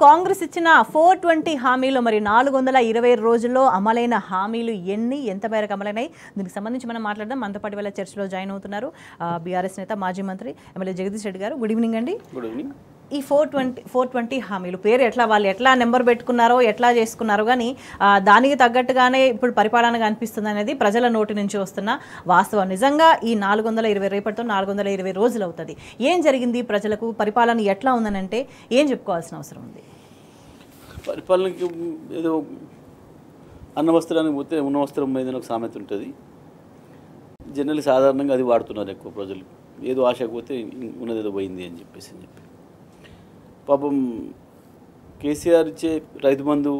కాంగ్రెస్ ఇచ్చిన 420 హామీలు మరి 420 రోజుల్లో అమలైన హామీలు ఎన్ని ఎంత మేరకు అమలైనాయి దీనికి సంబంధించి మనం మాట్లాడదాం. మనతో పాటు వేళ చర్చలో జాయిన్ అవుతున్నారు బీఆర్ఎస్ నేత మాజీ మంత్రి ఎమ్మెల్యే జగదీష్ రెడ్డి గారు. గుడ్ ఈవినింగ్ అండి. Good evening. ఈ 420 హామీలు పేరు ఎట్లా వాళ్ళు ఎట్లా నెంబర్ పెట్టుకున్నారో ఎట్లా చేసుకున్నారో కానీ దానికి తగ్గట్టుగానే ఇప్పుడు పరిపాలనగా అనిపిస్తుంది అనేది ప్రజల నోటి నుంచి వస్తున్న వాస్తవం. నిజంగా ఈ 420 రేపటితో 420 రోజులు అవుతుంది. ఏం జరిగింది, ప్రజలకు పరిపాలన ఎట్లా ఉందని అంటే ఏం చెప్పుకోవాల్సిన అవసరం ఉంది? పరిపాలనకి ఏదో అన్న వస్త్రానికి పోతే ఉన్న వస్త్రం మీద ఒక సామెత ఉంటుంది. జనరల్ సాధారణంగా అది వాడుతున్నారు ఎక్కువ ప్రజలు. ఏదో ఆశకు పోతే ఉన్నది ఏదో పోయింది అని చెప్పి పాపం కేసీఆర్ ఇచ్చే రైతు బంధు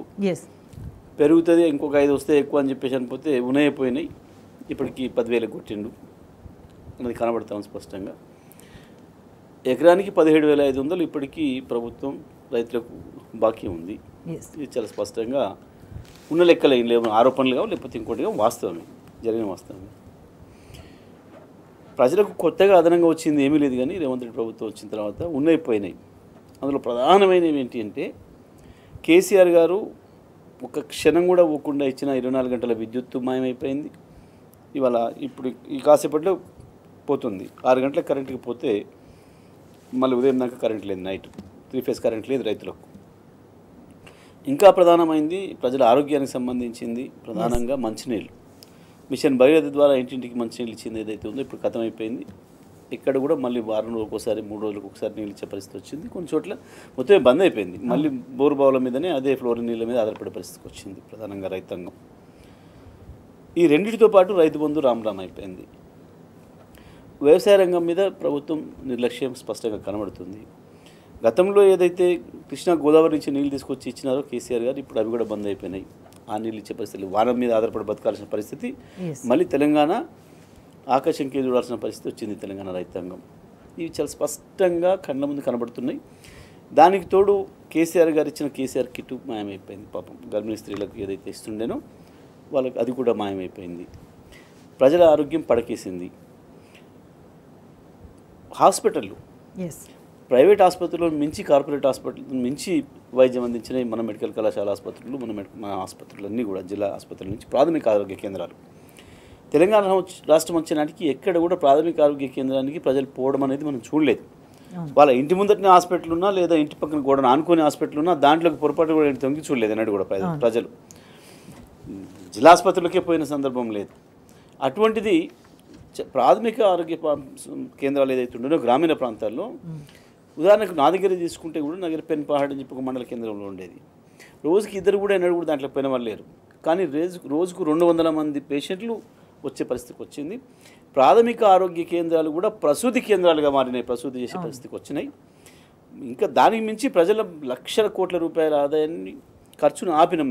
పెరుగుతుంది, ఇంకొక 5 వస్తే ఎక్కువ అని చెప్పేసి అనిపోతే ఉన్నాయిపోయినాయి. ఇప్పటికీ 10,000 కొట్టిండు అన్నది కనబడతాం స్పష్టంగా. ఎకరానికి 17,500 ఇప్పటికీ ప్రభుత్వం రైతులకు బాకీ ఉంది. ఇది చాలా స్పష్టంగా ఉన్న లెక్కలు ఏం లేవు, ఆరోపణలు కావు లేకపోతే ఇంకోటిగా వాస్తవమే, జరిగిన వాస్తవమే. ప్రజలకు కొత్తగా అదనంగా వచ్చింది ఏమీ లేదు. కానీ రేవంత్ రెడ్డి ప్రభుత్వం వచ్చిన తర్వాత ఉన్నైపోయినాయి. అందులో ప్రధానమైనవి ఏంటి అంటే కేసీఆర్ గారు ఒక క్షణం కూడా పోకుండా ఇచ్చిన 24 గంటల విద్యుత్తు మాయమైపోయింది. ఇవాళ ఇప్పుడు ఈ కాసేపట్లో పోతుంది. 6 గంటలకు కరెంటుకి పోతే మళ్ళీ ఉదయం దాకా కరెంట్ లేదు, నైట్ 3 ఫేజ్ కరెంట్ లేదు రైతులకు. ఇంకా ప్రధానమైంది ప్రజల ఆరోగ్యానికి సంబంధించింది ప్రధానంగా మంచినీళ్ళు. మిషన్ భగీరథ ద్వారా ఇంటింటికి మంచినీళ్ళు ఇచ్చింది ఏదైతే ఉందో ఇప్పుడు ఖతమైపోయింది. ఇక్కడ కూడా మళ్ళీ వారం రోజులకు ఒకసారి 3 రోజులకు ఒకసారి నీళ్ళు ఇచ్చే పరిస్థితి వచ్చింది. కొన్ని చోట్ల మొత్తం బంద్ అయిపోయింది. మళ్ళీ బోరు బావుల మీదనే అదే ఫ్లోరిన్ నీళ్ళ మీద ఆధారపడే పరిస్థితికి వచ్చింది ప్రధానంగా రైతాంగం. ఈ రెండింటితో పాటు రైతు బంధు రామ్ అయిపోయింది. వ్యవసాయ రంగం మీద ప్రభుత్వం నిర్లక్ష్యం స్పష్టంగా కనబడుతుంది. గతంలో ఏదైతే కృష్ణా గోదావరి నుంచి నీళ్ళు తీసుకొచ్చి ఇచ్చినారో కేసీఆర్ గారు, ఇప్పుడు అవి కూడా బంద్ అయిపోయినాయి. ఆ నీళ్ళు ఇచ్చే పరిస్థితులు, వారం మీద ఆధారపడి బతకాల్సిన పరిస్థితి మళ్ళీ తెలంగాణ ఆకాశంకి చూడాల్సిన పరిస్థితి వచ్చింది తెలంగాణ రైతాంగం. ఇవి చాలా స్పష్టంగా కళ్ళ ముందు కనబడుతున్నాయి. దానికి తోడు కేసీఆర్ గారు ఇచ్చిన కేసీఆర్ కిట్ మాయమైపోయింది. పాపం గర్భిణీ స్త్రీలకు ఏదైతే ఇస్తుండేనో వాళ్ళకి అది కూడా మాయమైపోయింది. ప్రజల ఆరోగ్యం పడకేసింది. హాస్పిటళ్ళు, ప్రైవేట్ ఆసుపత్రుల్లో మించి కార్పొరేట్ హాస్పిటల్ మించి వైద్యం అందించినాయి మన మెడికల్ కళాశాల ఆసుపత్రులు, మన ఆసుపత్రులు అన్నీ కూడా జిల్లా ఆసుపత్రుల నుంచి ప్రాథమిక ఆరోగ్య కేంద్రాలు. తెలంగాణ రాష్ట్రం వచ్చే నాటికి ఎక్కడ కూడా ప్రాథమిక ఆరోగ్య కేంద్రానికి ప్రజలు పోవడం అనేది మనం చూడలేదు. వాళ్ళ ఇంటి ముందటనే హాస్పిటల్ ఉన్నా లేదా ఇంటి పక్కన కూడా ఆనుకునే హాస్పిటల్ ఉన్నా దాంట్లోకి పొరపాటు కూడా తొంగి చూడలేదు అన్నట్టు కూడా ప్రజలు. జిల్లా ఆసుపత్రులకే పోయిన సందర్భం లేదు. అటువంటిది ప్రాథమిక ఆరోగ్య కేంద్రాలు ఏదైతే ఉండేనో గ్రామీణ ప్రాంతాల్లో, ఉదాహరణకు నా దగ్గర తీసుకుంటే కూడా నా దగ్గర పెన్పహాడ్ అని చెప్పి ఒక మండల కేంద్రంలో ఉండేది. రోజుకి 2 కూడా ఎన్నడూ కూడా దాంట్లో పోయిన వాళ్ళు లేరు. కానీ రోజుకు 200 మంది పేషెంట్లు వచ్చే పరిస్థితికి వచ్చింది. ప్రాథమిక ఆరోగ్య కేంద్రాలు కూడా ప్రసూతి కేంద్రాలుగా మారినాయి, ప్రసూతి చేసే పరిస్థితికి వచ్చినాయి. ఇంకా దానికి మించి ప్రజల లక్షల కోట్ల రూపాయల ఆదాయాన్ని ఖర్చును ఆపినాం.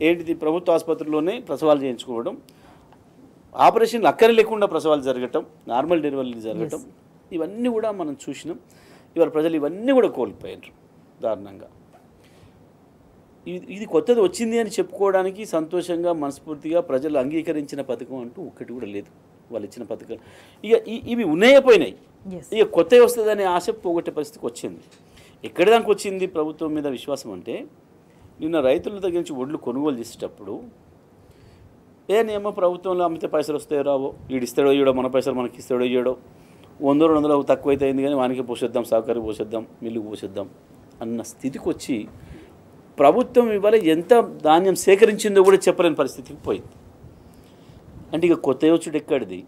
ఏంటిది, ప్రభుత్వ ఆసుపత్రుల్లోనే ప్రసవాలు చేయించుకోవడం, ఆపరేషన్లు అక్కర లేకుండా ప్రసవాలు జరగటం, నార్మల్ డెలివరీలు జరగటం, ఇవన్నీ కూడా మనం చూసినాం. ఇవాళ ప్రజలు ఇవన్నీ కూడా కోల్పోయారు దారుణంగా. ఇది కొత్తది వచ్చింది అని చెప్పుకోవడానికి సంతోషంగా మనస్ఫూర్తిగా ప్రజలు అంగీకరించిన పథకం అంటూ ఒక్కటి కూడా లేదు. వాళ్ళు ఇచ్చిన పథకాలు ఇక ఇవి ఉన్నాయిపోయినాయి. ఇక కొత్తవి వస్తుందనే ఆశ పోగొట్టే పరిస్థితికి వచ్చింది. ఎక్కడి దానికి వచ్చింది ప్రభుత్వం మీద విశ్వాసం అంటే, నిన్న రైతుల దగ్గర నుంచి ఒడ్లు కొనుగోలు చేసేటప్పుడు నియమ ప్రభుత్వంలో అమ్మితే పైసలు వస్తాయో రావో, వీడిస్తాడో ఇయ్యడో, మన పైసలు మనకి ఇస్తాడో ఇయ్యడో, 100-200 తక్కువైతే అయింది కానీ వానికి పోసేద్దాం, సహకారి పోసేద్దాం, మిల్లుకు పోసేద్దాం అన్న స్థితికి వచ్చి ప్రభుత్వం ఇవాళ ఎంత ధాన్యం సేకరించిందో కూడా చెప్పలేని పరిస్థితికి పోయింది. అంటే ఇక కొత్త యోచుడు ఎక్కడిది,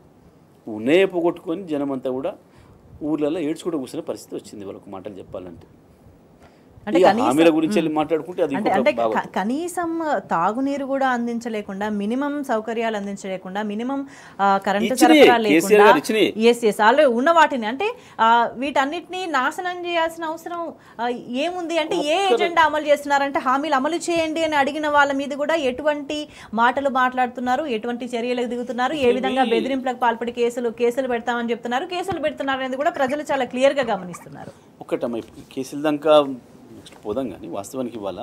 ఉన్నాయే పోగొట్టుకొని జనమంతా కూడా ఊర్లలో ఏడ్చుకుంటూ కూర్చునే పరిస్థితి వచ్చింది వాళ్ళకు మాటలు చెప్పాలంటే. హామీల గురించి వెళ్ళి మాట్లాడుకుంటే అది అంటే కనీసం తాగునీరు కూడా అందించలేకుండా, మినిమం సౌకర్యాలు అందించలేకుండా, మినిమం కరెంటు సరఫరా లేకుండా ఆల్రెడీ ఉన్న వాటిని అంటే వీటన్నిటిని నాశనం చేయాల్సిన అవసరం ఏముంది? అంటే ఏ ఎజెండా అమలు చేస్తున్నారంటే హామీలు అమలు చేయండి అని అడిగిన వాళ్ళ మీద కూడా ఎటువంటి మాటలు మాట్లాడుతున్నారు, ఎటువంటి చర్యలకు దిగుతున్నారు, ఏ విధంగా బెదిరింపులకు పాల్పడి కేసులు పెడతామని చెప్తున్నారు, కేసులు పెడుతున్నారు అనేది కూడా ప్రజలు చాలా క్లియర్గా గమనిస్తున్నారు. ఒకటమ్మ కేసులు దాకా నెక్స్ట్ పోదాం. కానీ వాస్తవానికి ఇవాళ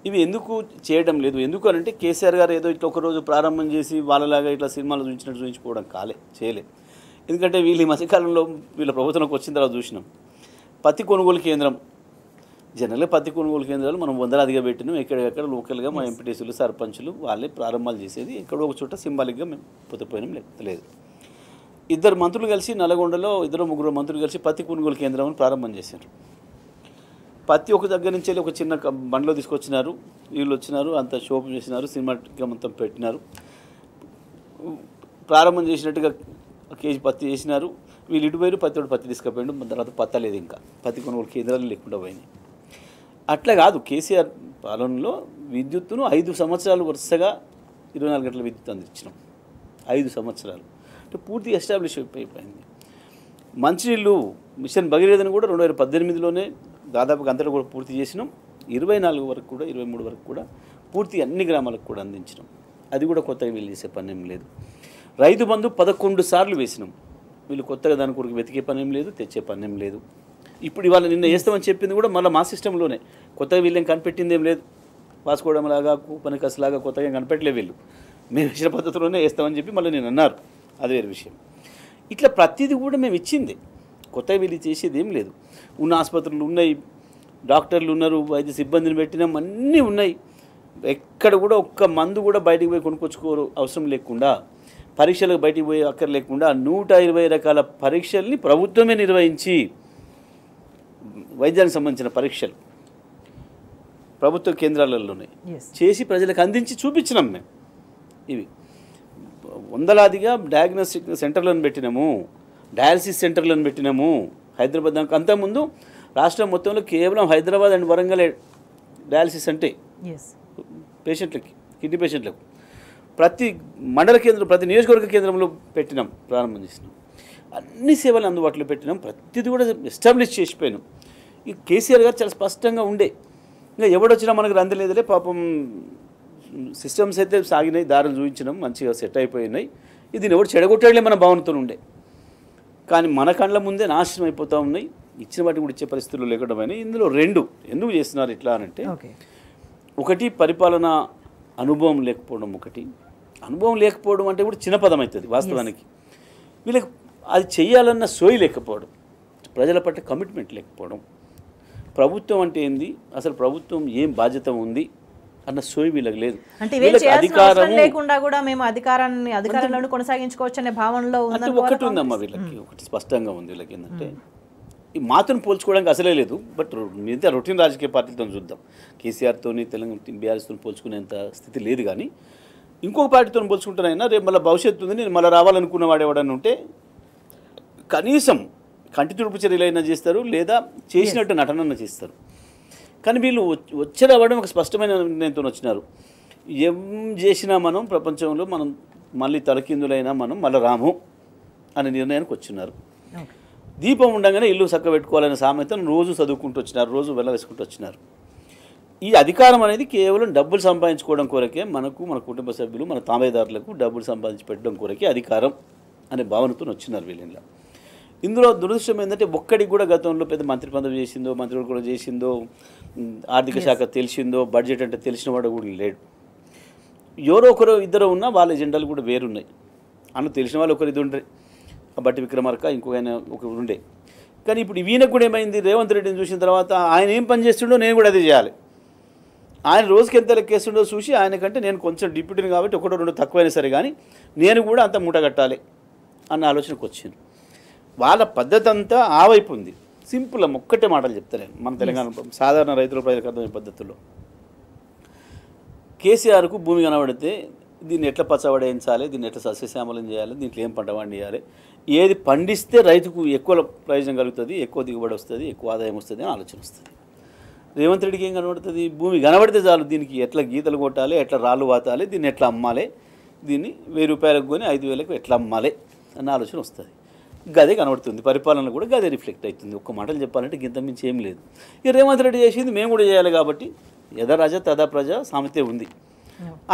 ఇవి ఎందుకు చేయడం లేదు, ఎందుకు అని అంటే కేసీఆర్ గారు ఏదో ఇట్లా ఒకరోజు ప్రారంభం చేసి వాళ్ళలాగా ఇట్లా సినిమాలు చూపించినట్టు చూపించుకోవడం చేయలేదు. ఎందుకంటే వీళ్ళు ఈ మధ్యకాలంలో వీళ్ళ ప్రభుత్వంలోకి వచ్చిన తర్వాత చూసినాం, పత్తి కొనుగోలు కేంద్రం జనరల్గా పత్తి కొనుగోలు కేంద్రాలు మనం వందలాదిగా పెట్టినాం. ఎక్కడెక్కడ లోకల్గా మా ఎంపీటీసీలు సర్పంచులు వాళ్ళే ప్రారంభాలు చేసేది. ఎక్కడో ఒక చోట సింబాలిక్గా మేము పోతపోయినాం, లేకపోతే లేదు. ఇద్దరు మంత్రులు కలిసి నల్గొండలో 2-3 మంత్రులు కలిసి పత్తి కొనుగోలు కేంద్రం ప్రారంభం చేశారు. పత్తి ఒక దగ్గర నుంచి వెళ్ళి ఒక చిన్న బండ్లో తీసుకొచ్చినారు, వీళ్ళు వచ్చినారు, అంత షోపు చేసినారు, సినిమాటిక్గా మొత్తం పెట్టినారు. ప్రారంభం చేసినట్టుగా కేజీ పత్తి చేసినారు. వీళ్ళు ఇటుపోయారు, పత్తి తీసుకుపోయాడు. తర్వాత పత్తలేదు, ఇంకా పత్తి కొనుగోలు కేంద్రాలు లేకుండా పోయినాయి. అట్లా కాదు, కేసీఆర్ పాలనలో విద్యుత్తును 5 సంవత్సరాలు వరుసగా 24 గంటల విద్యుత్ అందించినాం. 5 సంవత్సరాలు అంటే పూర్తి ఎస్టాబ్లిష్ అయిపోయింది. మంచినీళ్ళు మిషన్ భగీరథను కూడా 2018లోనే దాదాపుగా అంతటా కూడా పూర్తి చేసినాం. 24 వరకు కూడా 23 వరకు కూడా పూర్తి అన్ని గ్రామాలకు కూడా అందించినాం. అది కూడా కొత్తగా వీళ్ళు చేసే పని ఏం లేదు. రైతు బంధు 11 సార్లు వేసినాం. వీళ్ళు కొత్తగా దాని కొరకు వెతికే పని ఏం లేదు, తెచ్చే పని ఏం లేదు. ఇప్పుడు ఇవాళ నిన్న వేస్తామని చెప్పింది కూడా మళ్ళీ మా సిస్టంలోనే, కొత్తగా వీళ్ళేం కనిపెట్టింది ఏం లేదు. వాసుకోవడం లాగా పనికసలాగా కొత్తగా కనిపెట్టలే వీళ్ళు. మేము ఇచ్చిన పద్ధతిలోనే వేస్తామని చెప్పి మళ్ళీ నేను అన్నారు, అది వేరే విషయం. ఇట్లా ప్రతిదీ కూడా మేము ఇచ్చింది, కొత్తగా వీళ్ళు చేసేది ఏం లేదు. ఉన్న ఆసుపత్రులు ఉన్నాయి, డాక్టర్లు ఉన్నారు, వైద్య సిబ్బందిని పెట్టినాం, అన్నీ ఉన్నాయి. ఎక్కడ కూడా ఒక్క మందు కూడా బయటికి పోయి కొనుక్కొచ్చుకోరు అవసరం లేకుండా, పరీక్షలకు బయటికి పోయి అక్కర లేకుండా 120 రకాల పరీక్షల్ని ప్రభుత్వమే నిర్వహించి, వైద్యానికి సంబంధించిన పరీక్షలు ప్రభుత్వ కేంద్రాలలోనే చేసి ప్రజలకు అందించి చూపించినాం మేము. ఇవి వందలాదిగా డయాగ్నోస్టిక్ సెంటర్లను పెట్టినాము, డయాలసిస్ సెంటర్లను పెట్టినాము. హైదరాబాద్ దానికి అంతకుముందు రాష్ట్రం మొత్తంలో కేవలం హైదరాబాద్ అండ్ వరంగల్ డయాలసిస్ అంటే పేషెంట్లకి, కిడ్నీ పేషెంట్లకు ప్రతి మండల కేంద్రం, ప్రతి నియోజకవర్గ కేంద్రంలో పెట్టినాం, ప్రారంభం చేసినాం. అన్ని సేవలు అందుబాటులో పెట్టినాం, ప్రతిదీ కూడా ఎస్టాబ్లిష్ చేసిపోయినాం. ఈ కేసీఆర్ గారు చాలా స్పష్టంగా ఉండే, ఇంకా ఎవడొచ్చినా మనకు రందలేదులే పాపం, సిస్టమ్స్ అయితే సాగినాయి, దారులు చూపించినాం, మంచిగా సెట్ అయిపోయినాయి, ఇది ఎవడు చెడగొట్టాడులే మన భావనతో ఉండే. కానీ మన కళ్ళ ముందే నాశనం అయిపోతూ ఉన్నాయి, ఇచ్చిన వాటికి కూడా ఇచ్చే పరిస్థితులు లేకుండా. ఇందులో 2 ఎందుకు చేస్తున్నారు ఇట్లా అంటే, ఒకటి పరిపాలన అనుభవం లేకపోవడం. ఒకటి అనుభవం లేకపోవడం అంటే కూడా చిన్న పదం అవుతుంది వాస్తవానికి. వీళ్ళకి అది చేయాలన్న సోయి లేకపోవడం, ప్రజల పట్ల కమిట్మెంట్ లేకపోవడం, ప్రభుత్వం అంటే ఏంది, అసలు ప్రభుత్వం ఏం బాధ్యత ఉంది అన్న సోయి వీళ్ళకి లేదు. అధికారం లేకుండా కూడా మేము అధికారంలో కొనసాగించుకోవచ్చు అనే భావనలో ఒకటి ఉందమ్మా వీళ్ళకి, ఒకటి స్పష్టంగా ఉంది వీళ్ళకి. ఏంటంటే ఈ మాతను పోల్చుకోవడానికి అసలే లేదు. బట్ మిగతా రొటీన్ రాజకీయ పార్టీలతో చూద్దాం, కేసీఆర్తోని తెలంగాణ బీఆర్ఎస్తో పోల్చుకునేంత స్థితి లేదు. కానీ ఇంకొక పార్టీతో పోల్చుకుంటానైనా రేపు మళ్ళీ భవిష్యత్తు ఉంది, నేను మళ్ళీ రావాలనుకున్న వాడు ఎవడన్నా ఉంటే కనీసం కంటి తుడుపు చర్యలైనా చేస్తారు, లేదా చేసినట్టు నటనన్నా చేస్తారు. కానీ వీళ్ళు వచ్చి రావడం ఒక స్పష్టమైన నిర్ణయంతో వచ్చినారు. ఏం చేసినా మనం ప్రపంచంలో మనం మళ్ళీ తలకిందులైనా మనం మళ్ళీ రాము అనే నిర్ణయానికి వచ్చినారు. దీపం ఉండగానే ఇల్లు చక్క పెట్టుకోవాలనే సామెతను రోజు చదువుకుంటూ వచ్చినారు, రోజు వెళ్ళవేసుకుంటూ వచ్చినారు. ఈ అధికారం అనేది కేవలం డబ్బులు సంపాదించుకోవడం కొరకే, మనకు మన కుటుంబ సభ్యులు మన తామేదారులకు డబ్బులు సంపాదించి పెట్టడం కొరకే అధికారం అనే భావనతో వచ్చినారు వీళ్ళ. ఇందులో దురదృష్టం ఏంటంటే ఒక్కడికి కూడా గతంలో పెద్ద మంత్రి పదవి చేసిందో, మంత్రులు కూడా చేసిందో, ఆర్థిక శాఖ తెలిసిందో, బడ్జెట్ అంటే తెలిసిన వాడు కూడా లేడు. ఎవరో ఒకరు ఇద్దరు ఉన్నా వాళ్ళ ఎజెండాలు కూడా వేరున్నాయి. అన్న తెలిసిన వాళ్ళు ఒకరు ఇది ఉండే, బట్టి విక్రమార్క ఇంకొక ఆయన ఒకరు ఉండే. కానీ ఇప్పుడు ఈయనకు కూడా ఏమైంది, రేవంత్ రెడ్డిని చూసిన తర్వాత ఆయన ఏం పని చేస్తుండో నేను కూడా అదే చేయాలి, ఆయన రోజుకి ఎంత లెక్కేస్తుండో చూసి ఆయనకంటే నేను కొంచెం డిప్యూటీని కాబట్టి 1-2 తక్కువైనా సరే కానీ నేను కూడా అంత మూట కట్టాలి అన్న ఆలోచనకు వచ్చింది. వాళ్ళ పద్ధతి అంతా ఆ వైపు ఉంది. సింపుల్ ఒక్కటే మాటలు చెప్తాను, మన తెలంగాణ సాధారణ రైతుల ప్రజలకు అర్థమయ్యే పద్ధతుల్లో. కేసీఆర్కు భూమి కనబడితే దీన్ని ఎట్లా పచ్చబడేయించాలి, దీన్ని ఎట్లా సస్యశ్యామలం చేయాలి, దీంట్లో ఏం పంట పండియాలి, ఏది పండిస్తే రైతుకు ఎక్కువ ప్రయోజనం కలుగుతుంది, ఎక్కువ దిగుబడి వస్తుంది, ఎక్కువ ఆదాయం వస్తుంది అని ఆలోచన వస్తుంది. రేవంత్ రెడ్డికి ఏం కనబడుతుంది, భూమి కనబడితే చాలు, దీనికి ఎట్లా గీతలు కొట్టాలి, ఎట్లా రాళ్ళు వాతాలి, దీన్ని ఎట్లా అమ్మాలి, దీన్ని 1000 రూపాయలకు కొని 5000కు ఎట్లా అమ్మాలి అన్న ఆలోచన వస్తుంది. గదే కనబడుతుంది, పరిపాలన కూడా గదే రిఫ్లెక్ట్ అవుతుంది. ఒక్క మాటలు చెప్పాలంటే గింత మించి ఏం లేదు. ఇక రేవంత్ రెడ్డి చేసింది మేము కూడా చేయాలి కాబట్టి యథా రాజా తదా ప్రజ సామెతే ఉంది.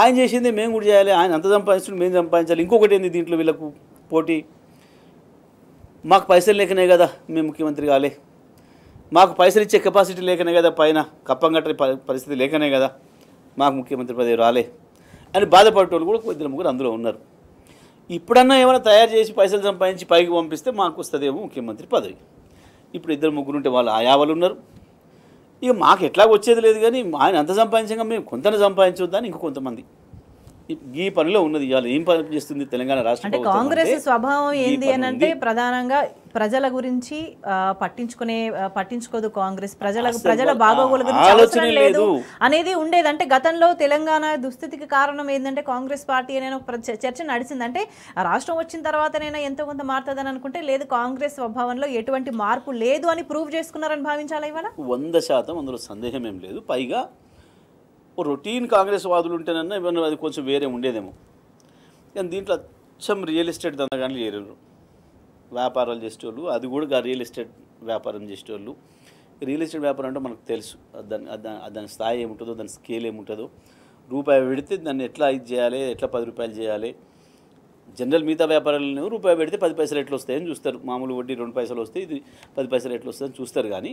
ఆయన చేసింది మేము కూడా చేయాలి, ఆయన అంత సంపాదించుకుని మేము సంపాదించాలి. ఇంకొకటి ఏంది దీంట్లో వీళ్ళకు పోటీ, మాకు పైసలు లేకనే కదా మేము ముఖ్యమంత్రి కాలే, మాకు పైసలు ఇచ్చే కెపాసిటీ లేకనే కదా, పైన కప్పం కట్టే పరిస్థితి లేకనే కదా మాకు ముఖ్యమంత్రి పదవి రాలే అని బాధపడేటోళ్ళు కూడా 2-3 అందులో ఉన్నారు. ఇప్పుడన్నా ఏమైనా తయారు చేసి పైసలు సంపాదించి పైకి పంపిస్తే మాకు వస్తుందేమో ముఖ్యమంత్రి పదవి. ఇప్పుడు 2-3 ఉంటే వాళ్ళు ఆయావలు ఉన్నారు. ఇక మాకు ఎట్లా వచ్చేది లేదు, కానీ ఆయన అంత సంపాదించగా మేము కొంత సంపాదించొద్దని ఇంక కొంతమంది ఈ పనిలో ఉన్నది. ఇవాళ ఏం పని చేస్తుంది తెలంగాణ రాష్ట్ర అంటే ప్రభుత్వం కాంగ్రెస్ అంటే స్వభావం ఈ ఏంది పని అని ఉంది. అంటే ప్రధానంగా ప్రజల గురించి పట్టించుకోదు కాంగ్రెస్. ప్రజల బాగోగుల గురించి అవసరం లేదు అనేది ఉండేది. అంటే గతంలో తెలంగాణ దుస్థితికి కారణం ఏంటంటే కాంగ్రెస్ పార్టీ అనే ఒక చర్చ నడిచింది. అంటే రాష్ట్రం వచ్చిన తర్వాతనైనా ఎంతో కొంత మారుతుందని అనుకుంటే లేదు, కాంగ్రెస్ స్వభావంలో ఎటువంటి మార్పు లేదు అని ప్రూవ్ చేసుకున్నారని భావించాలా ఇవాళ? 100% అందులో సందేహం ఏం లేదు. పైగా రొటీన్ కాంగ్రెస్ వాదులు ఉంటేనన్నా ఇవన్నీ అది కొంచెం వేరే ఉండేదేమో, కానీ దీంట్లో అచ్చం రియల్ ఎస్టేట్ దందగానే లేరు. వ్యాపారాలు చేసేటోళ్ళు, అది కూడా రియల్ ఎస్టేట్ వ్యాపారం చేసేటోళ్ళు. రియల్ ఎస్టేట్ వ్యాపారం అంటే మనకు తెలుసు దాని స్థాయి ఏముంటుందో, దాని స్కేల్ ఏముంటుందో. రూపాయి పెడితే దాన్ని ఎట్లా ఇది చేయాలి, ఎట్లా 10 రూపాయలు చేయాలి. జనరల్ మిగతా వ్యాపారాలను రూపాయి పెడితే 10 పైసలు ఎట్లా వస్తాయని చూస్తారు. మామూలు వడ్డీ 2 పైసలు వస్తే ఇది 10 పైసలు ఎట్లా వస్తాయని చూస్తారు. కానీ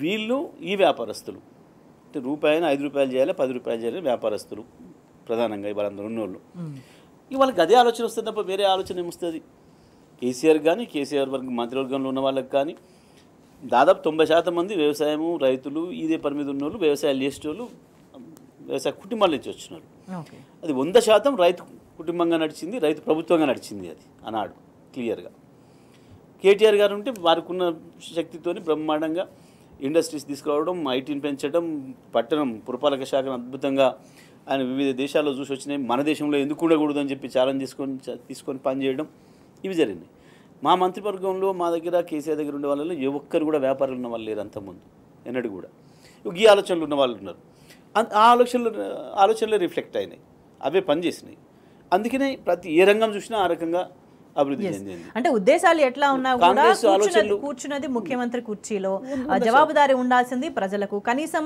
వీళ్ళు ఈ వ్యాపారస్తులు రూపాయిని 5 రూపాయలు చేయాలి, 10 రూపాయలు చేయాలి వ్యాపారస్తులు ప్రధానంగా వాళ్ళందరూ ఉన్నోళ్ళు. ఇక వాళ్ళకి అదే ఆలోచన వస్తుంది తప్ప వేరే ఆలోచన ఏమొస్తుంది? కేసీఆర్ కానీ కేసీఆర్ వర్గ మంత్రివర్గంలో ఉన్న వాళ్ళకి కానీ దాదాపు 90% మంది వ్యవసాయము, రైతులు, ఇదే పని మీద ఉన్నోళ్ళు, వ్యవసాయాలు చేసేటోళ్ళు, వ్యవసాయ కుటుంబాల నుంచి వచ్చినారు. అది 100% రైతు కుటుంబంగా నడిచింది, రైతు ప్రభుత్వంగా నడిచింది. అది అన్నాడు క్లియర్గా. కేటీఆర్ గారు ఉంటే వారికి ఉన్న శక్తితోని బ్రహ్మాండంగా ఇండస్ట్రీస్ తీసుకురావడం, ఐటీని పెంచడం, పట్టణం పురపాలక శాఖను అద్భుతంగా ఆయన వివిధ దేశాల్లో చూసి వచ్చినాయి. మన దేశంలో ఎందుకు ఉండకూడదని చెప్పి ఛాలెంజ్ తీసుకొని పనిచేయడం, ఇవి జరిగినాయి. మా మంత్రివర్గంలో మా దగ్గర కేసీఆర్ దగ్గర ఉండే వాళ్ళలో ఏ ఒక్కరు కూడా వ్యాపారాలు ఉన్న వాళ్ళు లేరు అంతకుముందు ఎన్నడూ కూడా. ఈ ఆలోచనలు ఉన్న వాళ్ళు ఉన్నారు. ఆ ఆలోచనలు రిఫ్లెక్ట్ అయినాయి, అవే పనిచేసినాయి. అందుకనే ఏ రంగం చూసినా ఆ రకంగా అభివృద్ధి చెందింది. అంటే ఉద్దేశాలు ఎట్లా ఉన్నా కూడా కూర్చున్నది ముఖ్యమంత్రి కుర్చీలో, జవాబుదారీ ఉండాల్సింది ప్రజలకు. కనీసం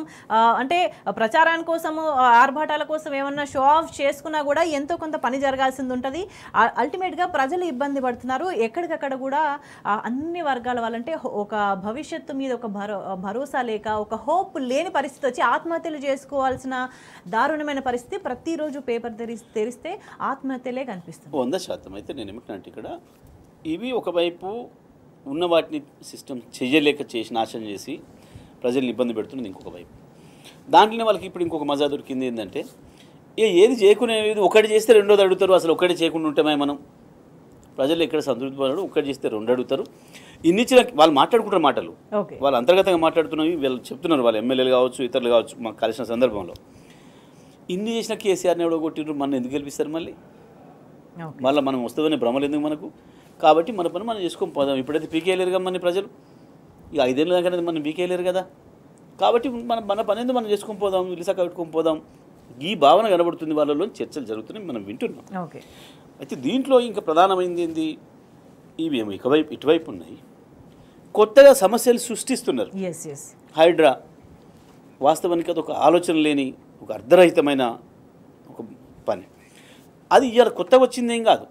అంటే ప్రచారాని కోసము, ఆర్భాటాల కోసం ఏమన్నా షో ఆఫ్ చేసుకున్నా కూడా ఎంతో కొంత పని జరగాల్సింది ఉంటుంది. అల్టిమేట్గా ప్రజలు ఇబ్బంది పడుతున్నారు. ఎక్కడికక్కడ కూడా అన్ని వర్గాల వాళ్ళంటే ఒక భవిష్యత్తు మీద ఒక భరోసా లేక, ఒక హోప్ లేని పరిస్థితి వచ్చి ఆత్మహత్యలు చేసుకోవాల్సిన దారుణమైన పరిస్థితి. ప్రతిరోజు పేపర్ తెరిస్తే ఆత్మహత్యలే కనిపిస్తుంది. 100% అయితే నేను ఏమంటున్నాను, ఇక్కడ ఇవి ఒకవైపు ఉన్న వాటిని సిస్టమ్ చేయలేక చేసి నాశనం చేసి ప్రజల్ని ఇబ్బంది పెడుతున్నది ఇంకొక వైపు. దాంట్లోనే వాళ్ళకి ఇప్పుడు ఇంకొక మజా దొరికింది ఏంటంటే, ఏది చేయకునేది ఒకటి చేస్తే రెండోది అడుగుతారు. అసలు ఒకటి చేయకుండా ఉంటేమే మనం ప్రజలు ఎక్కడ సంతృప్తి పడరు, ఒకటి చేస్తే 2 అడుగుతారు. ఇన్నిచ్చిన వాళ్ళు మాట్లాడుకుంటారు మాటలు, వాళ్ళు అంతర్గతంగా మాట్లాడుతున్నవి వీళ్ళు చెప్తున్నారు. వాళ్ళు ఎమ్మెల్యేలు కావచ్చు, ఇతరులు కావచ్చు, మాకు కలిసిన సందర్భంలో ఇన్ని చేసిన కేసీఆర్ని ఎవడో కొట్టిండ్రు, మనం ఎందుకు గెలిపిస్తారు మళ్ళీ మనం వస్తుందనే భ్రమలు ఎందుకు మనకు? కాబట్టి మన పని మనం చేసుకొని పోదాం. ఇప్పుడైతే పీకేయలేరు కదా మన ప్రజలు, ఇక 5 ఏళ్ళ దాకా మనం పీకేయలేరు కదా. కాబట్టి మన పని ఎందుకు మనం చేసుకొని పోదాం, ఇలిసాక పెట్టుకొని పోదాం. ఈ భావన కనబడుతుంది వాళ్ళలో, చర్చలు జరుగుతున్నాయి, మనం వింటున్నాం. అయితే దీంట్లో ఇంకా ప్రధానమైనది ఏంది, ఇవేమో ఇటువైపు ఉన్నాయి, కొత్తగా సమస్యలు సృష్టిస్తున్నారు. హైడ్రా వాస్తవానికి అది ఒక ఆలోచన లేని, ఒక అర్ధరహితమైన ఒక పని. అది ఇవాళ కొత్తగా వచ్చిందేం కాదు.